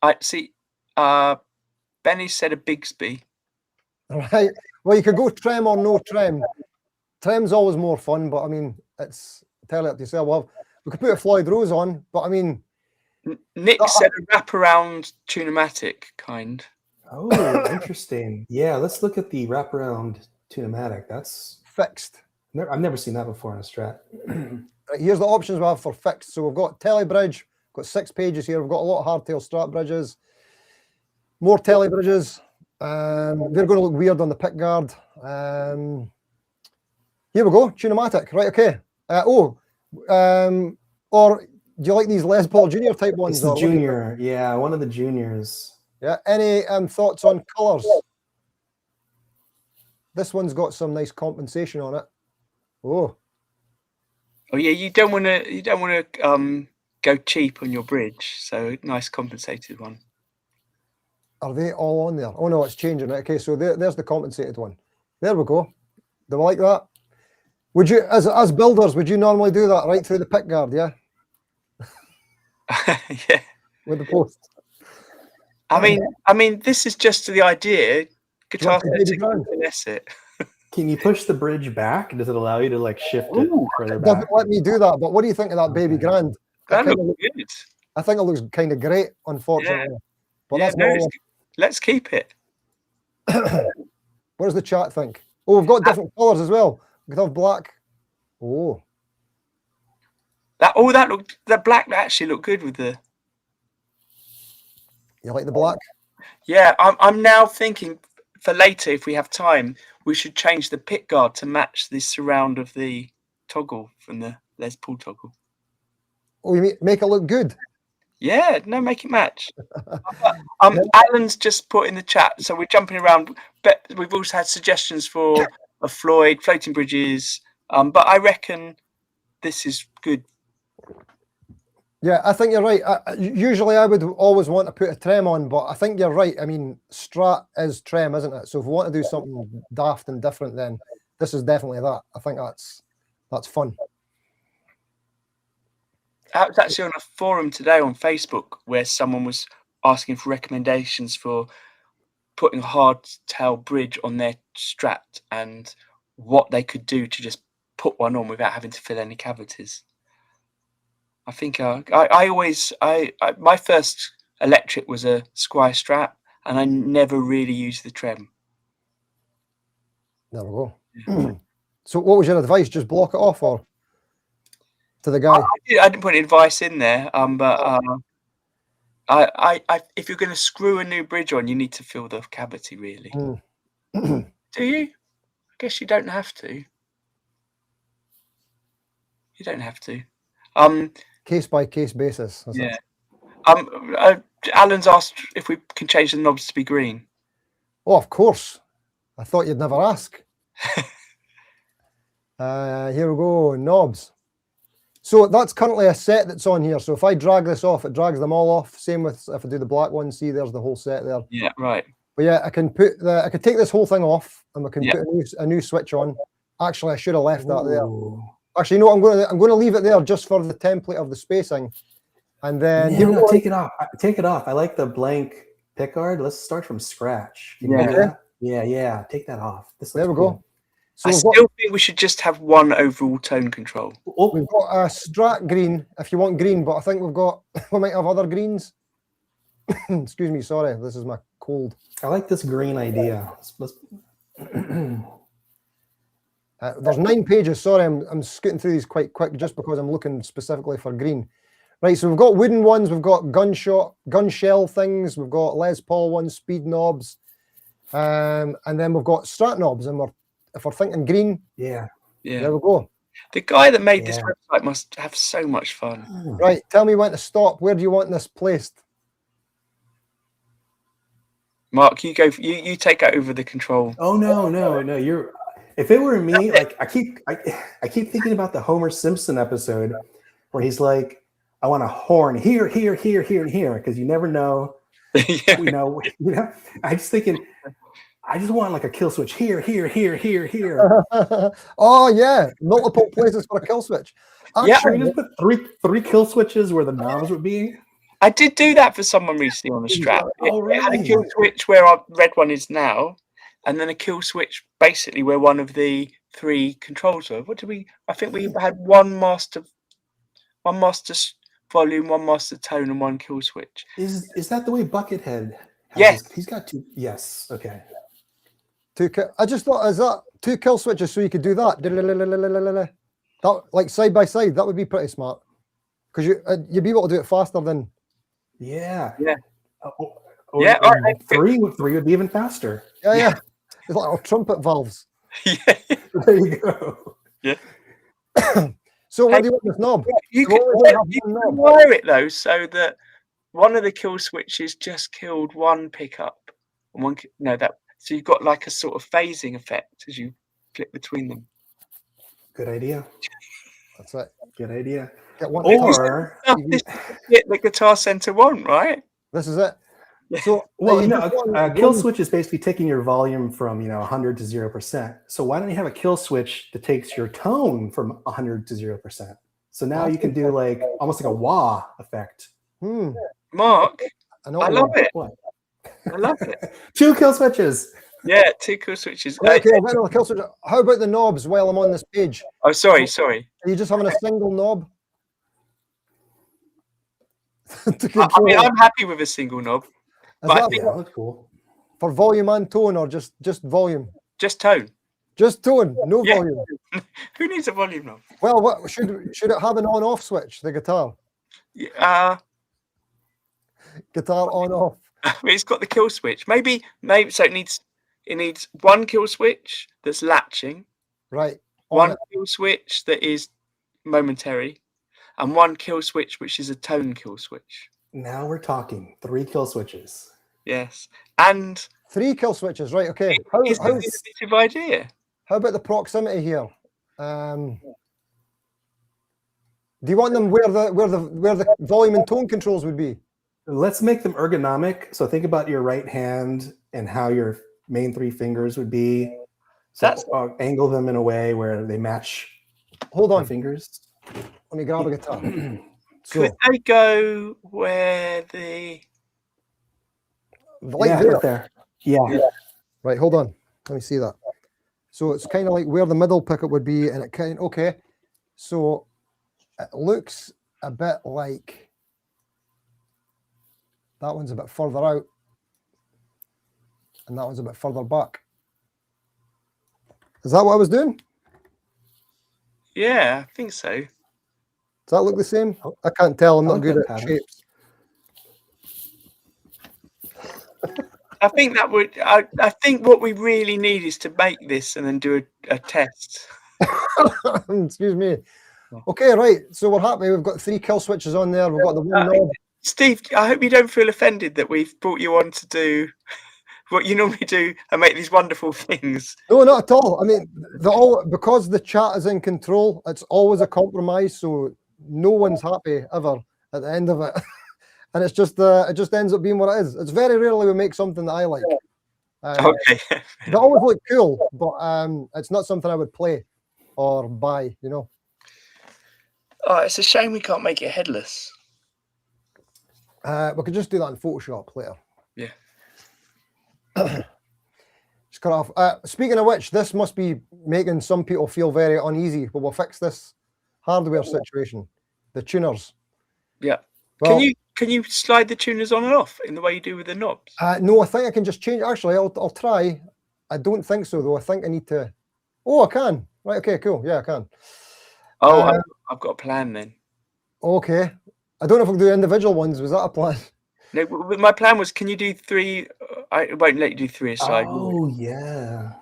I see Benny said a Bigsby. Right. Well, you could go trem or no trem. Trem's always more fun, but I mean, it's tell it to yourself. Well, we could put a Floyd Rose on, but I mean, Nick said a wraparound tunematic kind. Oh, interesting. Yeah, let's look at the wraparound tunematic. That's fixed. I've never seen that before in a Strat. Right, here's the options we have for fixed. So we've got tele bridge, got 6 pages here. We've got a lot of hardtail Strat bridges, more tele bridges. They're going to look weird on the pick guard. Here we go, tunematic. Right, okay. Or do you like these Les Paul Junior type ones? It's the junior, yeah, one of the juniors. Yeah. Any thoughts on colours? This one's got some nice compensation on it. Oh yeah, you don't want to go cheap on your bridge, so nice compensated one. Are they all on there? Oh no, it's changing. Right? Okay, so there's the compensated one. There we go. Do we like that? Would you, as builders, would you normally do that right through the pick guard? Yeah. Yeah. With the post. I mean, this is just the idea. Guitar finesse it. Can you push the bridge back? Does it allow you to like shift it further back? Doesn't let me do that. But what do you think of that baby grand? That looks good. I think it looks kind of great, unfortunately. Yeah. But yeah, that's let's keep it. What does the chat think? Oh, we've got different colours as well. We could have black. Oh. The black actually looked good with the. You like the black? Yeah, I'm now thinking for later, if we have time, we should change the pick guard to match the surround of the toggle from the Les Paul toggle. Oh, you make it look good? Yeah, no, make it match. Alan's just put in the chat, so we're jumping around. But we've also had suggestions for a Floyd, floating bridges. But I reckon this is good. Yeah, I think you're right. Usually I would always want to put a trem on, but I think you're right. I mean, Strat is trem, isn't it? So if we want to do something daft and different, then this is definitely that. I think that's fun. I was actually on a forum today on Facebook where someone was asking for recommendations for putting a hardtail bridge on their Strat and what they could do to just put one on without having to fill any cavities. I think my first electric was a Squire Strat, and I never really used the trem. There we go. Yeah. So what was your advice? Just block it off, or to the guy? I didn't put any advice in there, but if you're going to screw a new bridge on, you need to fill the cavity, really. Do you? I guess you don't have to. You don't have to. Case by case basis. Yeah. Alan's asked if we can change the knobs to be green. Oh, of course. I thought you'd never ask. Here we go, knobs. So that's currently a set that's on here. So if I drag this off, it drags them all off. Same with if I do the black one. See, there's the whole set there. Yeah, right. But yeah, I can take this whole thing off, and we can put a new switch on. Actually, I should have left that there. Actually, no, I'm going to leave it there just for the template of the spacing. And then Yeah, no, take it off. Take it off. I like the blank pickguard. Let's start from scratch. Can you do that? Yeah. Take that off. There we go. So I still think we should just have one overall tone control. We've got a strat green if you want green, but I think we might have other greens. Excuse me, sorry, this is my cold. I like this green idea. There's 9 pages. Sorry, I'm scooting through these quite quick just because I'm looking specifically for green. Right, so we've got wooden ones, we've got gun shell things, we've got Les Paul ones, speed knobs, and then we've got strat knobs, and if we're thinking green, yeah, there we go. The guy that made this website must have so much fun. Right, tell me when to stop. Where do you want this placed? Mark, you go. You take over the control. Oh no! You're. If it were me, like I keep thinking about the Homer Simpson episode where he's like, I want a horn here, and here, because you never know. You know. I just thinking, I just want like a kill switch here. Oh yeah, multiple places for a kill switch. Actually, just put three kill switches where the knobs would be. I did do that for someone recently on the strap. It had a kill switch where our red one is now, and then a kill switch basically where one of the 3 controls are. What did we? I think we had one master volume, one master tone, and one kill switch. Is that the way Buckethead? Yes, he's got 2. Yes, okay. 2. I just thought, is that 2 kill switches so you could do that? That like side by side, that would be pretty smart because you'd be able to do it faster than. Yeah. Right. 3 would be even faster. Yeah. It's like our trumpet valves. Yeah. There you go. Yeah. So what do you want this knob? You can wire it though, so that one of the kill switches just killed one pickup, and so you've got like a sort of phasing effect as you flip between them. Good idea. That's it. Good idea. Or this is the Guitar Center one, right? This is it. So, kill switch is basically taking your volume from 100 to 0%. So why don't you have a kill switch that takes your tone from 100 to 0%? So now you can do like almost like a wah effect. Mark, I love it. What? I love it. 2 kill switches. Yeah, 2 kill switches. Okay, kill switch. How about the knobs while I'm on this page? Oh, sorry. Are you just having a single knob? I mean, I'm happy with a single knob. But I think that looks cool. For volume and tone, or just volume? Just tone. Just tone, no volume. Who needs a volume knob? Well, what should it have an on-off switch? The guitar. Guitar on-off. It's got the kill switch. Maybe so it needs one kill switch that's latching. Right. One kill switch that is momentary, and one kill switch which is a tone kill switch. Now we're talking 3 kill switches. Yes, and 3 kill switches. Right. Okay. It's an innovative idea. How about the proximity here? Do you want them where the volume and tone controls would be? Let's make them ergonomic. So think about your right hand and how your main 3 fingers would be. So angle them in a way where they match. Hold on, fingers. Let me grab a guitar. Could they go where right there? Yeah. Right. Hold on. Let me see that. So it's kind of like where the middle pickup would be, and okay. So it looks a bit like that one's a bit further out, and that one's a bit further back. Is that what I was doing? Yeah, I think so. Does that look the same? I can't tell. I'm not good at shapes. I think that would. I think what we really need is to make this and then do a test. Excuse me. Okay, right. So we're happy. We've got 3 kill switches on there. We've got the one knob. Steve, I hope you don't feel offended that we've brought you on to do what you normally do and make these wonderful things. No, not at all. I mean, because the chat is in control, it's always a compromise. So no one's happy ever at the end of it. And it's just it just ends up being what it is. It's very rarely we make something that I like. Okay. They always look cool, but it's not something I would play or buy, Oh, it's a shame we can't make it headless. We could just do that in Photoshop later. Yeah. Just cut off. Speaking of which, this must be making some people feel very uneasy, but we'll fix this hardware situation. The tuners. Yeah. Well, Can you slide the tuners on and off in the way you do with the knobs? no, I think I can just change. Actually, I'll try. I don't think so though. I think I need to. Oh, I can. Right. Okay. Cool. Yeah, I can. Oh, I've got a plan then. Okay. I don't know if we'll do individual ones. Was that a plan? No, my plan was, can you do 3? I won't let you do 3 aside. Oh, yeah.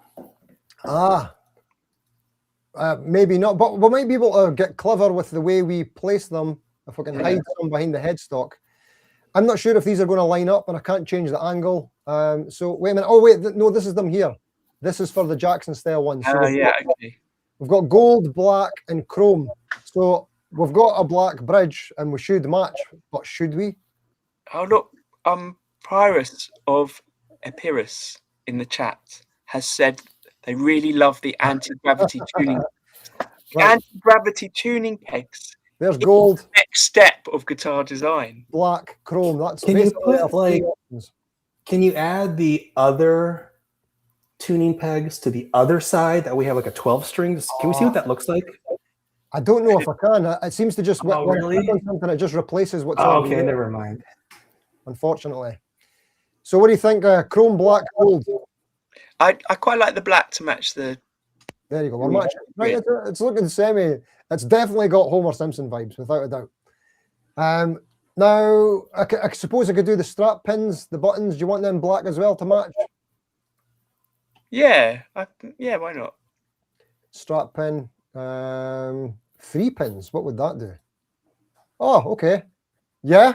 Maybe not, but we might be able to get clever with the way we place them if we can hide some behind the headstock. I'm not sure if these are going to line up, and I can't change the angle. So wait a minute. Oh wait, no, this is them here. This is for the Jackson style ones. So Okay. We've got gold, black, and chrome. So we've got a black bridge, and we should match. But should we? Oh look, Pyrrhus of Epirus in the chat has said they really love the anti-gravity tuning. Anti-gravity tuning pegs. There's gold. The next step of guitar design. Black, chrome. That's Can you basically put like? Can you add the other tuning pegs to the other side that we have like a 12 string? Can we see what that looks like? I don't know if I can. It seems to just when I really? click on something, it just replaces what's Oh, already okay, there, never mind. unfortunately. So what do you think? Chrome, black, gold. I quite like the black to match the. There you go. We're matching. Right, it's looking semi. It's definitely got Homer Simpson vibes, without a doubt. Now, I suppose I could do the strap pins, the buttons. Do you want them black as well to match? Yeah, yeah. Why not? Strap pin. 3 pins. What would that do? Oh, okay. Yeah.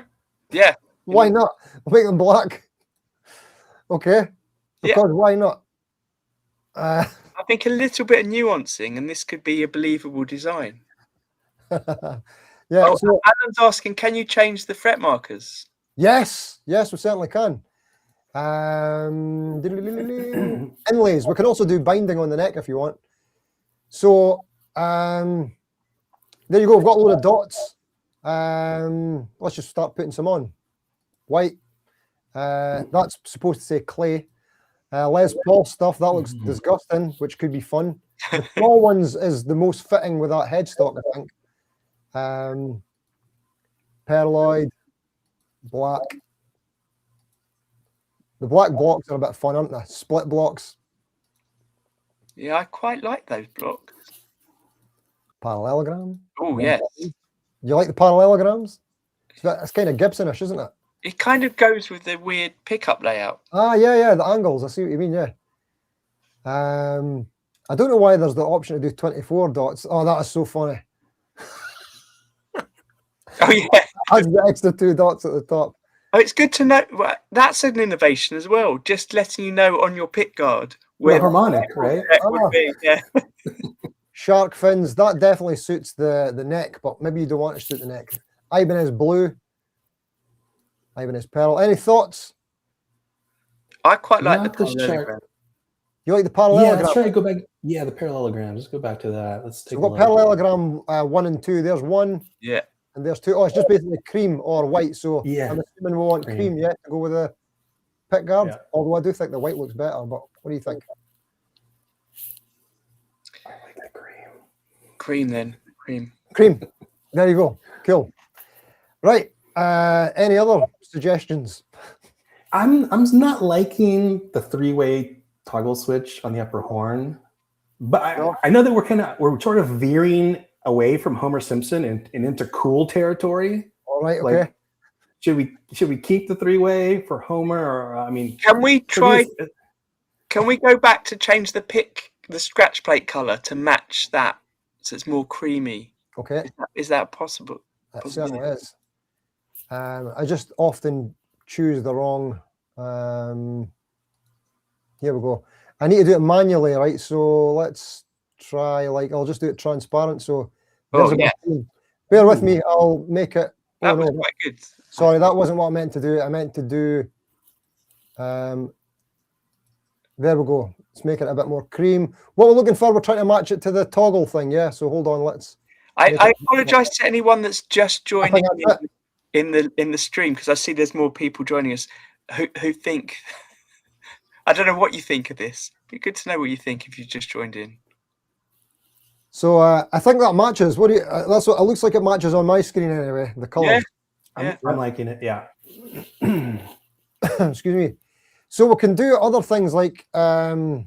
Yeah. Why not? I'll make them black. Okay. Because why not? I think a little bit of nuancing, and this could be a believable design. Yeah. So, Alan's asking, can you change the fret markers? yes, we certainly can. Inlays. We can also do binding on the neck if you want. So there you go. We've got a load of dots. Let's just start putting some on. White. That's supposed to say clay. Les Paul stuff. That looks disgusting, which could be fun. The small ones is the most fitting with that headstock, I think. Perloid, black. The black blocks are a bit fun, aren't they? Split blocks. Yeah, I quite like those blocks. Parallelogram. Oh, yes. You like the parallelograms? It's kind of Gibsonish, isn't it? It kind of goes with the weird pickup layout. Yeah, the angles. I see what you mean, yeah. I don't know why there's the option to do 24 dots. Oh, that is so funny. Oh, yeah. That's the extra 2 dots at the top. Oh, it's good to know. That's an innovation as well. Just letting you know on your pick guard where the harmonic, right? would be. Yeah. Shark fins, that definitely suits the neck, but maybe you don't want to suit the neck. Ibanez blue. Ibanez pearl. Any thoughts? I quite like Not the this chart. parallelogram. You like the parallelogram? Yeah, let's try to go back. Yeah, the parallelogram. Let's go back to that. Let's take So we've got parallelogram 1 and 2. There's 1. Yeah. And there's 2. Oh, it's just basically cream or white. So yeah, I'm assuming we want cream to go with the pick guard. Yeah. Although I do think the white looks better. But what do you think? I like that cream. Cream then. Cream. Cream. There you go. Cool. Right. Any other suggestions? I'm not liking the 3-way toggle switch on the upper horn, but I know that we're sort of veering away from Homer Simpson and into cool territory. All right. Okay. Like, should we keep the 3-way for Homer, or I mean, can we try? Can we go back to change the scratch plate color to match that, so it's more creamy? Okay. Is that possible? That certainly is. I just often choose the wrong. Here we go. I need to do it manually, right? So let's try. I'll just do it transparent. So bear with me. I'll make it. That was quite good. Sorry, that wasn't what I meant to do. I meant to do. There we go. Let's make it a bit more cream. What we're looking for, we're trying to match it to the toggle thing. Yeah. So hold on. I apologize to anyone that's just joining. in the stream, because I see there's more people joining us who think. I don't know what you think of this. It'd be good to know what you think if you just joined in. So I think that matches. What do you? That's what it looks like. It matches on my screen anyway. The colors. Yeah. I'm liking it. Yeah. Excuse me. So we can do other things like we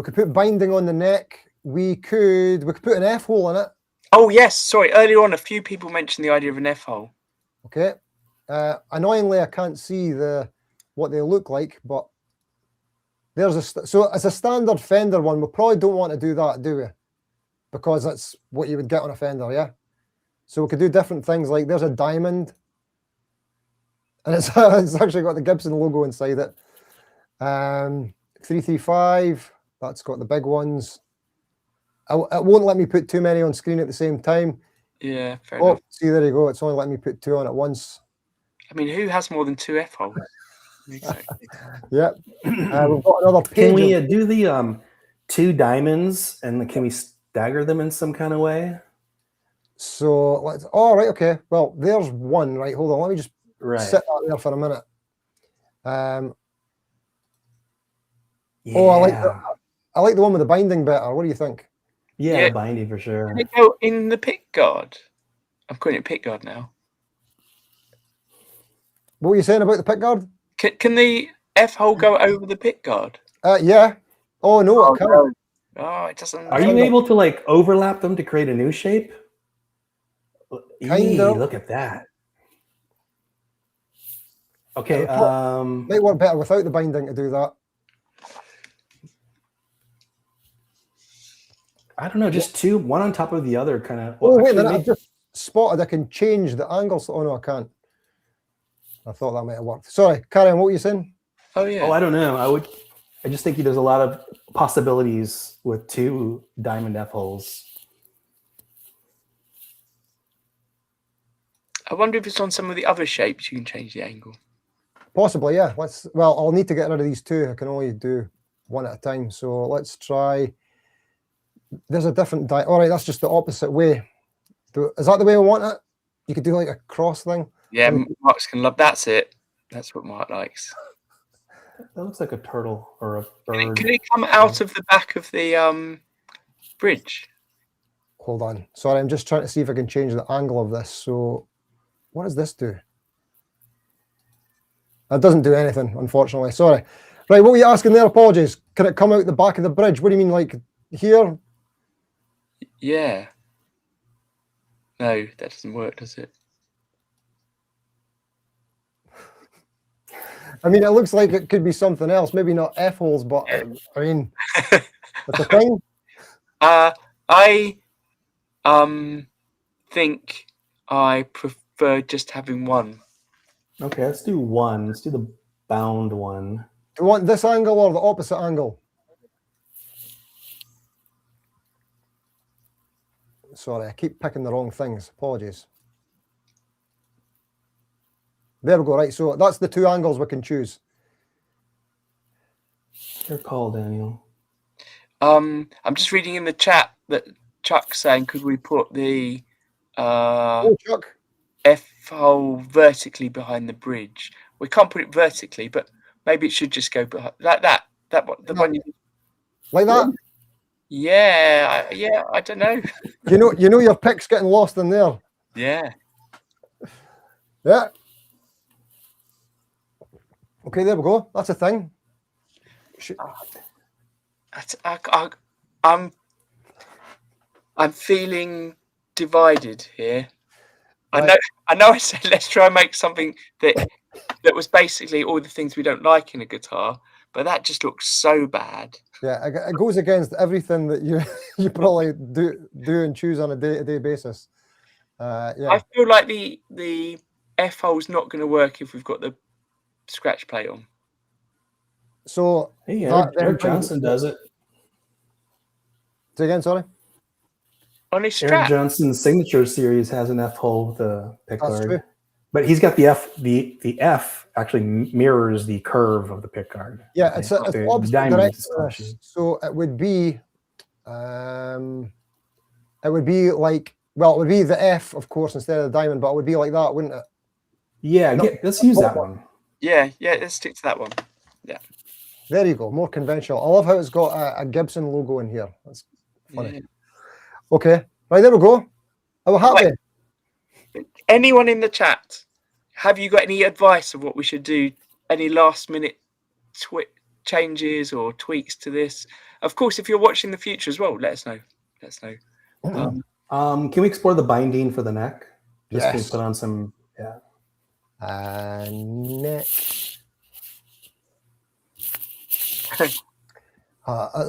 could put binding on the neck. We could put an F hole in it. Oh yes, sorry. Earlier on, a few people mentioned the idea of an F hole. Okay. Annoyingly, I can't see what they look like, but so as a standard fender one, we probably don't want to do that, do we? Because that's what you would get on a fender, yeah. So we could do different things like there's a diamond, and it's actually got the Gibson logo inside it. 335, that's got the big ones. It won't let me put too many on screen at the same time. Yeah, fair enough. See, there you go. It's only letting me put 2 on at once. I mean, who has more than 2 F holes? Exactly. Yeah. We've got another page. Can we do the 2 diamonds, and can we stagger them in some kind of way? So let's. Oh, right. Okay. Well, there's one. Right. Hold on. Let me just sit that there for a minute. Yeah. Oh, I like the one with the binding better. What do you think? Yeah, binding for sure. Can it go in the pick guard? I'm calling it pick guard now. What were you saying about the pick guard? Can the F hole go over the pick guard? Yeah. Oh no, it can't. No. Oh, it doesn't. Are you able to like overlap them to create a new shape? Kind of. Look at that. Okay. Might work better without the binding to do that. I don't know, just 2, one on top of the other, kind of. Well, wait a minute! I've just spotted I can change the angles. Oh no, I can't. I thought that might have worked. Sorry, carry on. What were you saying? Oh yeah. Oh, I don't know. I just think there's a lot of possibilities with 2 diamond F holes. I wonder if it's on some of the other shapes you can change the angle. Possibly, yeah. Well, I'll need to get rid of these 2. I can only do one at a time. So let's try. There's a different all right, that's just the opposite way. Is that the way I want it? You could do like a cross thing. Yeah, Mark's can love. That's it. That's what Mark likes. That looks like a turtle or a bird. Can it come out of the back of the bridge? Hold on. Sorry, I'm just trying to see if I can change the angle of this. So what does this do? That doesn't do anything, unfortunately. Sorry. Right, what were you asking there? Apologies. Can it come out the back of the bridge? What do you mean, like here? Yeah. No, that doesn't work, does it? I mean, it looks like it could be something else. Maybe not F holes, but I mean, that's a thing. I think I prefer just having one. Okay, let's do 1. Let's do the bound one. Do you want this angle or the opposite angle? Sorry, I keep picking the wrong things. Apologies. There we go. Right, so that's the 2 angles we can choose. Your call, Daniel. I'm just reading in the chat that Chuck's saying, could we put the Chuck. F hole vertically behind the bridge? We can't put it vertically, but maybe it should just go behind that one. Like that? Yeah, I don't know. You know your pick's getting lost in there. Yeah. Yeah. Okay, there we go. That's a thing. I'm feeling divided here. Right. I know. I said let's try and make something that was basically all the things we don't like in a guitar, but that just looks so bad. Yeah, it goes against everything that you probably do and choose on a day-to-day basis. Yeah. I feel like the F hole's not going to work if we've got the scratch plate on. So hey, Eric Johnson does it. Say again, sorry. On his strap. Eric Johnson's signature series has an F hole with a pickguard. True. But he's got the F. The F actually mirrors the curve of the pickguard. Yeah, it's opposite direction. So it would be like Well, it would be the F, of course, instead of the diamond, but it would be like that, wouldn't it? Yeah, No. let's use that one. Yeah, let's stick to that one. Yeah. There you go, more conventional. I love how it's got a Gibson logo in here. That's funny. Yeah. Okay, right, there we go. Are we happy? Wait. Anyone in the chat, have you got any advice of what we should do? Any last minute changes or tweaks to this? Of course, if you're watching the future as well, let us know. Can we explore the binding for the neck? Just Yes. can we put on some, Neck. It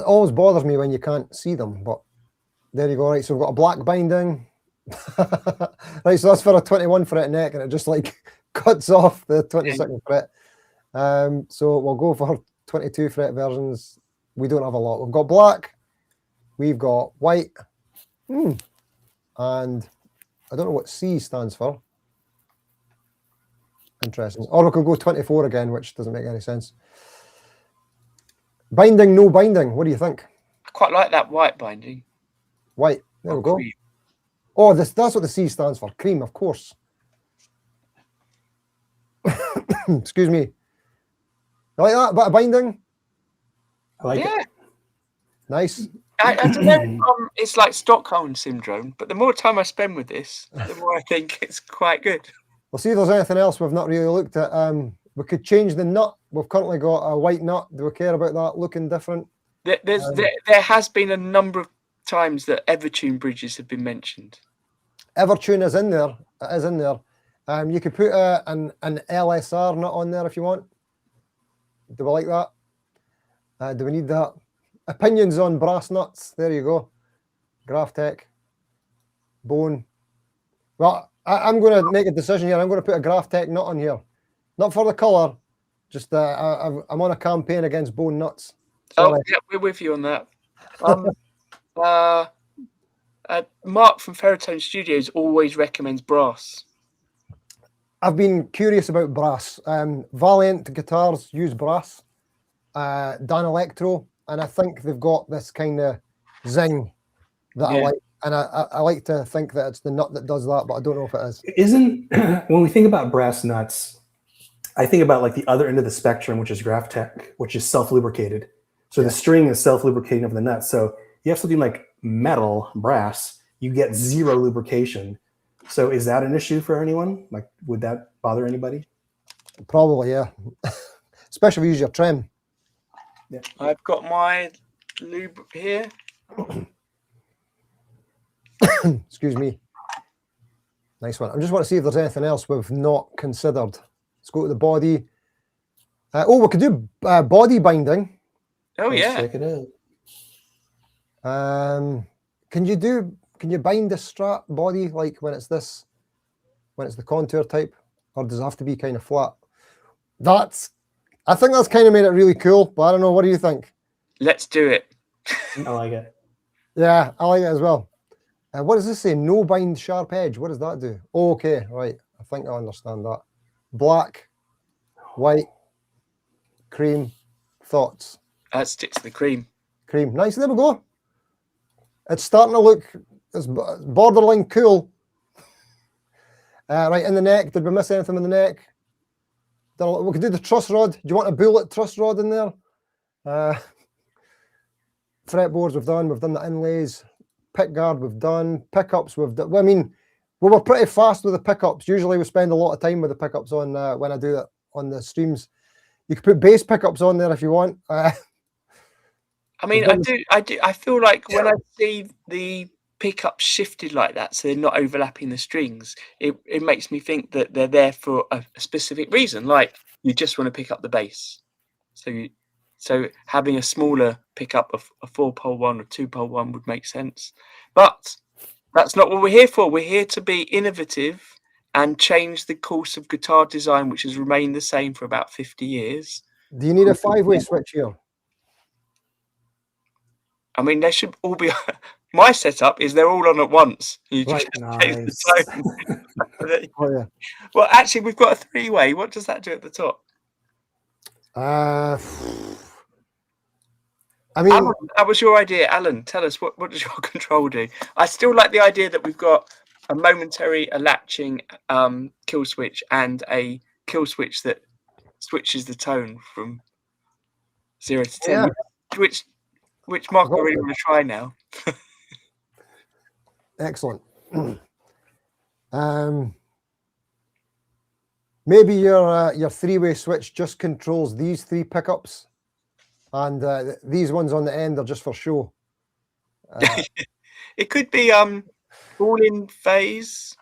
always bothers me when you can't see them, but there you go. Right, so we've got a black binding. Right, so that's for a 21 fret neck, and it just like cuts off the 22nd fret. So we'll go for 22 fret versions. We don't have a lot. We've got black, we've got white, and I don't know what C stands for. Interesting. Or we could go 24 again, which doesn't make any sense. Binding, no binding. What do you think? I quite like that white binding. White. There we go. Cream. Oh, that's what the C stands for. Cream, of course. Excuse me. You like that? Bit of binding? I like it. Nice. I don't know. It's like Stockholm syndrome, but the more time I spend with this, the more I think it's quite good. We'll see if there's anything else we've not really looked at. We could change the nut. We've currently got a white nut. Do we care about that looking different? There has been a number of times that Evertune bridges have been mentioned. Evertune is in there. It is in there. You could put an LSR nut on there if you want. Do we like that? Do we need that? Opinions on brass nuts. There you go. Graphtech. Bone. Well, I'm going to make a decision here. I'm going to put a Graphtech nut on here. Not for the colour. Just I'm on a campaign against bone nuts. Sorry. Oh, yeah, we're with you on that. Mark from Ferrotone Studios always recommends brass. I've been curious about brass. Valiant guitars use brass. Dan Electro, and I think they've got this kind of zing that I like. And I like to think that it's the nut that does that, but I don't know if it is. Isn't, when we think about brass nuts, I think about like the other end of the spectrum, which is Graphtech, which is self-lubricated. So the string is self-lubricating of the nut. So you have something like metal, brass, you get zero lubrication. So is that an issue for anyone? Like, would that bother anybody? Probably, yeah. Especially if you use your trim. Yeah. I've got my lube here. Excuse me. Nice one. I just want to see if there's anything else we've not considered. Let's go to the body. We could do body binding. Oh, Let's yeah. check it out. Can you bind the strap body like when it's the contour type, or does it have to be kind of flat? I think that's kind of made it really cool, but I don't know. What do you think? Let's do it. I like it. Yeah, I like it as well. What does this say? No bind sharp edge. What does that do? Oh, okay, right. I think I understand that. Black, white, cream, thoughts. Let's stick to the cream. Cream. Nice. There we go. It's starting to look, it's borderline cool. Right, in the neck. Did we miss anything in the neck? We could do the truss rod. Do you want a bullet truss rod in there? Fretboards we've done. We've done the inlays. Pick guard we've done. Pickups we've done. I mean, we were pretty fast with the pickups. Usually we spend a lot of time with the pickups on when I do it on the streams. You could put bass pickups on there if you want. I mean, I do. I feel like when I see the pickups shifted like that, so they're not overlapping the strings, it makes me think that they're there for a specific reason. Like you just want to pick up the bass. So having a smaller pickup of a 4-pole one or 2-pole one would make sense. But that's not what we're here for. We're here to be innovative and change the course of guitar design, which has remained the same for about 50 years. Do you need a 5-way switch here? I mean, they should all be. My setup is they're all on at once. You Right, just nice. Oh, yeah. Well, actually, we've got a 3-way. What does that do at the top? I mean, that was your idea, Alan. Tell us what does your control do? I still like the idea that we've got a momentary, a latching kill switch, and a kill switch that switches the tone from 0 to 10. yeah, Which Mark I got I really it. want to try now. Excellent. Maybe your three-way switch just controls these three pickups, and these ones on the end are just for show. It could be all in phase.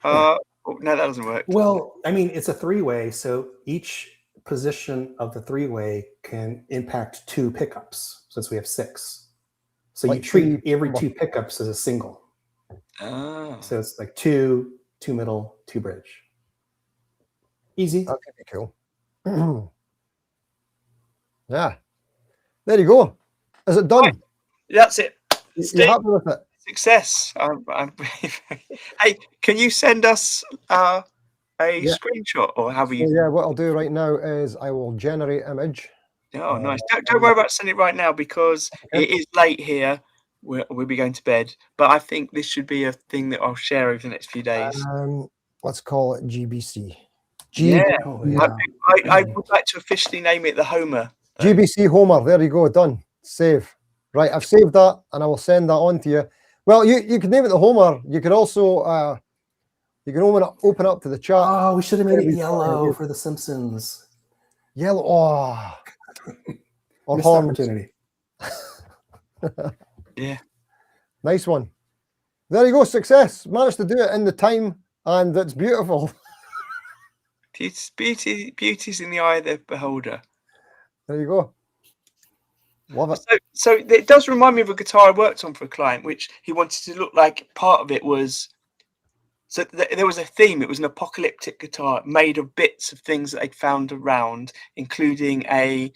Oh, no, that doesn't work. Well, I mean, it's a three-way, so each position of the three-way can impact 2 pickups, since we have 6. So Like you treat three- every 2 pickups as a single. Oh. So it's like 2 middle, 2 bridge. Easy. That could be cool. Yeah. There you go. Is it done? Right. That's it. You Steve, happy with it? success. Hey, can you send us a Yeah. screenshot or however So, you? yeah, what I'll do right now is I will generate image. Oh, nice. Don't worry about sending it right now because Okay. it is late here. We'll be going to bed, but I think this should be a thing that I'll share over the next few days. Let's call it GBC. Yeah. Oh, yeah. I would like to officially name it the Homer. GBC Homer. There you go. Done. Save. Right. I've saved that and I will send that on to you. Well, you could name it the Homer. You could also you can open up to the chat. Oh, we should have made it Every yellow time. for The Simpsons. Yellow. Oh. Or Missed horns. opportunity. Yeah. Nice one. There you go. Success. Managed to do it in the time and it's beautiful. Beauty's in the eye of the beholder. There you go. Love it. So it does remind me of a guitar I worked on for a client, which he wanted to look like part of it was. So there was a theme. It was an apocalyptic guitar made of bits of things that they'd found around, including a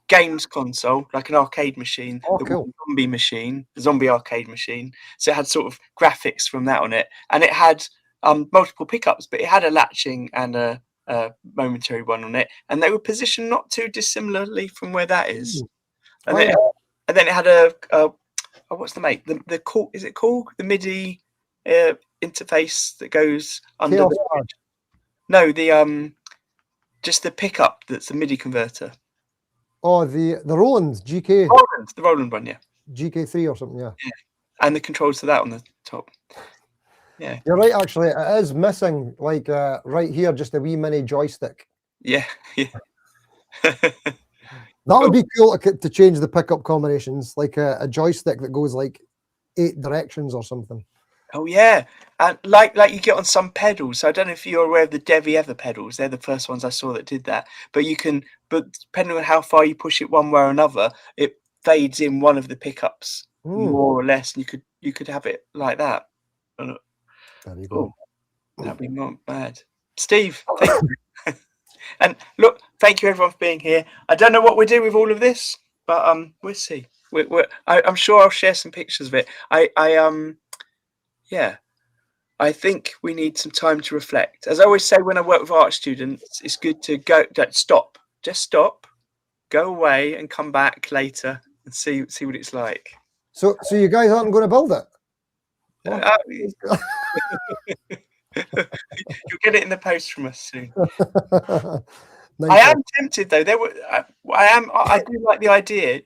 games console, like an arcade machine, Oh, the cool. zombie machine, the zombie arcade machine. So it had sort of graphics from that on it, and it had multiple pickups, but it had a latching and a momentary one on it, and they were positioned not too dissimilarly from where that is. And, Oh, then it had a what's the make the call? Is it called the MIDI interface that goes under? Chaos The, Pad. no, the just the pickup that's the MIDI converter. Oh, the Roland GK The Roland one, yeah, GK3 or something. Yeah. and the controls to that on the top. Yeah, You're right. Actually, it is missing like right here, just a wee mini joystick. yeah, yeah. That would be cool to change the pickup combinations, like a joystick that goes like 8 directions or something. Oh yeah, and like you get on some pedals. So I don't know if you're aware of the Devi Ever pedals. They're the first ones I saw that did that. But depending on how far you push it one way or another, it fades in one of the pickups more or less, and you could have it like that. There you go. That'd be not bad. Steve, thank you. And look, thank you everyone for being here. I don't know what we do with all of this, but we'll see. I'm sure I'll share some pictures of it. Yeah, I think we need some time to reflect. As I always say when I work with art students, it's good to just stop, go away and come back later and see what it's like. So you guys aren't going to build it? You'll get it in the post from us soon. Nice. I am tempted though. I do like the idea.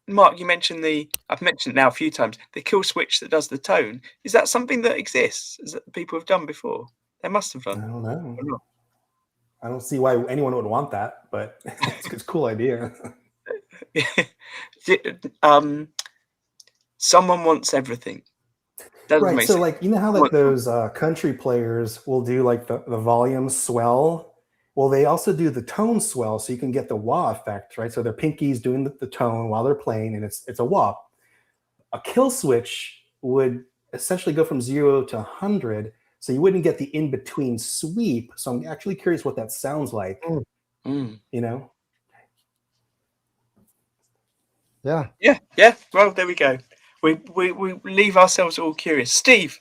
Mark, you mentioned I've mentioned it now a few times, the kill switch that does the tone. Is that something that exists? Is that people have done before? They must have I done. don't know. I don't see why anyone would want that, but it's a cool idea. Someone wants everything. Right. So like, you know how like those country players will do like the volume swell? Well, they also do the tone swell, so you can get the wah effect, right? So their pinky's doing the tone while they're playing, and it's a wah. A kill switch would essentially go from 0 to 100, so you wouldn't get the in-between sweep. So I'm actually curious what that sounds like. You know? Yeah. Well, there we go. We leave ourselves all curious. Steve,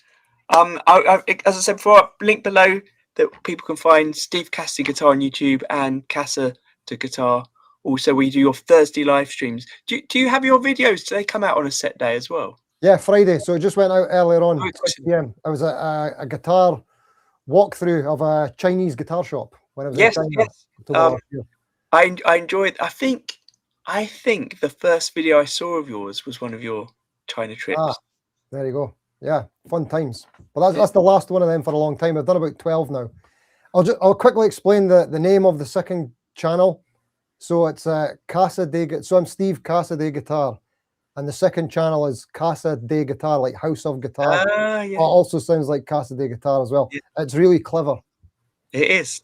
as I said before, link below that people can find Steve Cassidy Guitar on YouTube and Casa to Guitar Also, we do your Thursday live streams. Do you have your videos? Do they come out on a set day as well? Yeah, Friday. So it just went out earlier on, Oh, 6 p.m. I was at a guitar walkthrough of a Chinese guitar shop when I was in China. Yes. October last year. I enjoyed. I think the first video I saw of yours was one of your China trips. There you go. Yeah, fun times. But that's the last one of them for a long time. I've done about 12 now. I'll quickly explain the name of the second channel. So it's Cassidy. So I'm Steve Cassidy Guitar, and the second channel is Cassidy Guitar, like House of Guitar. Yeah. It also sounds like Cassidy Guitar as well. Yeah. It's really clever. It is.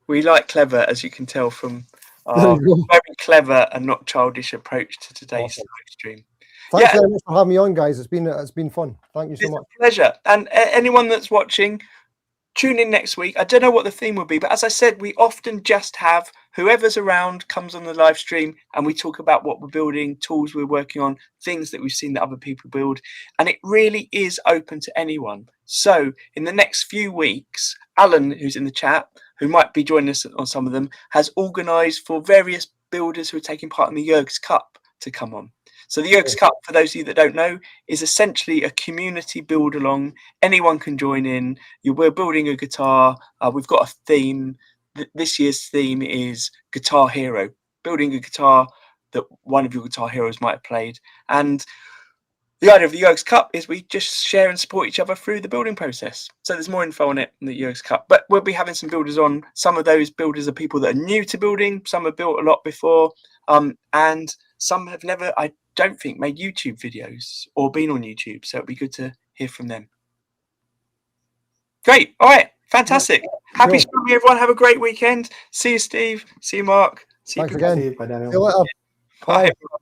we like clever, as you can tell from our very clever and not childish approach to today's live stream. Thanks very much for having me on, guys. It's been fun. Thank you so much. A pleasure. And anyone that's watching, tune in next week. I don't know what the theme will be, but as I said, we often just have whoever's around comes on the live stream and we talk about what we're building, tools we're working on, things that we've seen that other people build. And it really is open to anyone. So in the next few weeks, Alan, who's in the chat, who might be joining us on some of them, has organised for various builders who are taking part in the Jurgs Cup to come on. So the Jurgs Cup, for those of you that don't know, is essentially a community build along. Anyone can join in. We're building a guitar. We've got a theme. This year's theme is Guitar Hero, building a guitar that one of your guitar heroes might have played. And the idea of the Jurgs Cup is we just share and support each other through the building process. So there's more info on it in the Jurgs Cup. But we'll be having some builders on. Some of those builders are people that are new to building. Some have built a lot before. And some have never, I don't think, made YouTube videos or been on YouTube. So it'd be good to hear from them. Great. All right. Fantastic. Happy Scrummy, everyone. Have a great weekend. See you, Steve. See you, Mark. See you. Thanks again. See you. Bye, Daniel. See you later. Bye. Bye.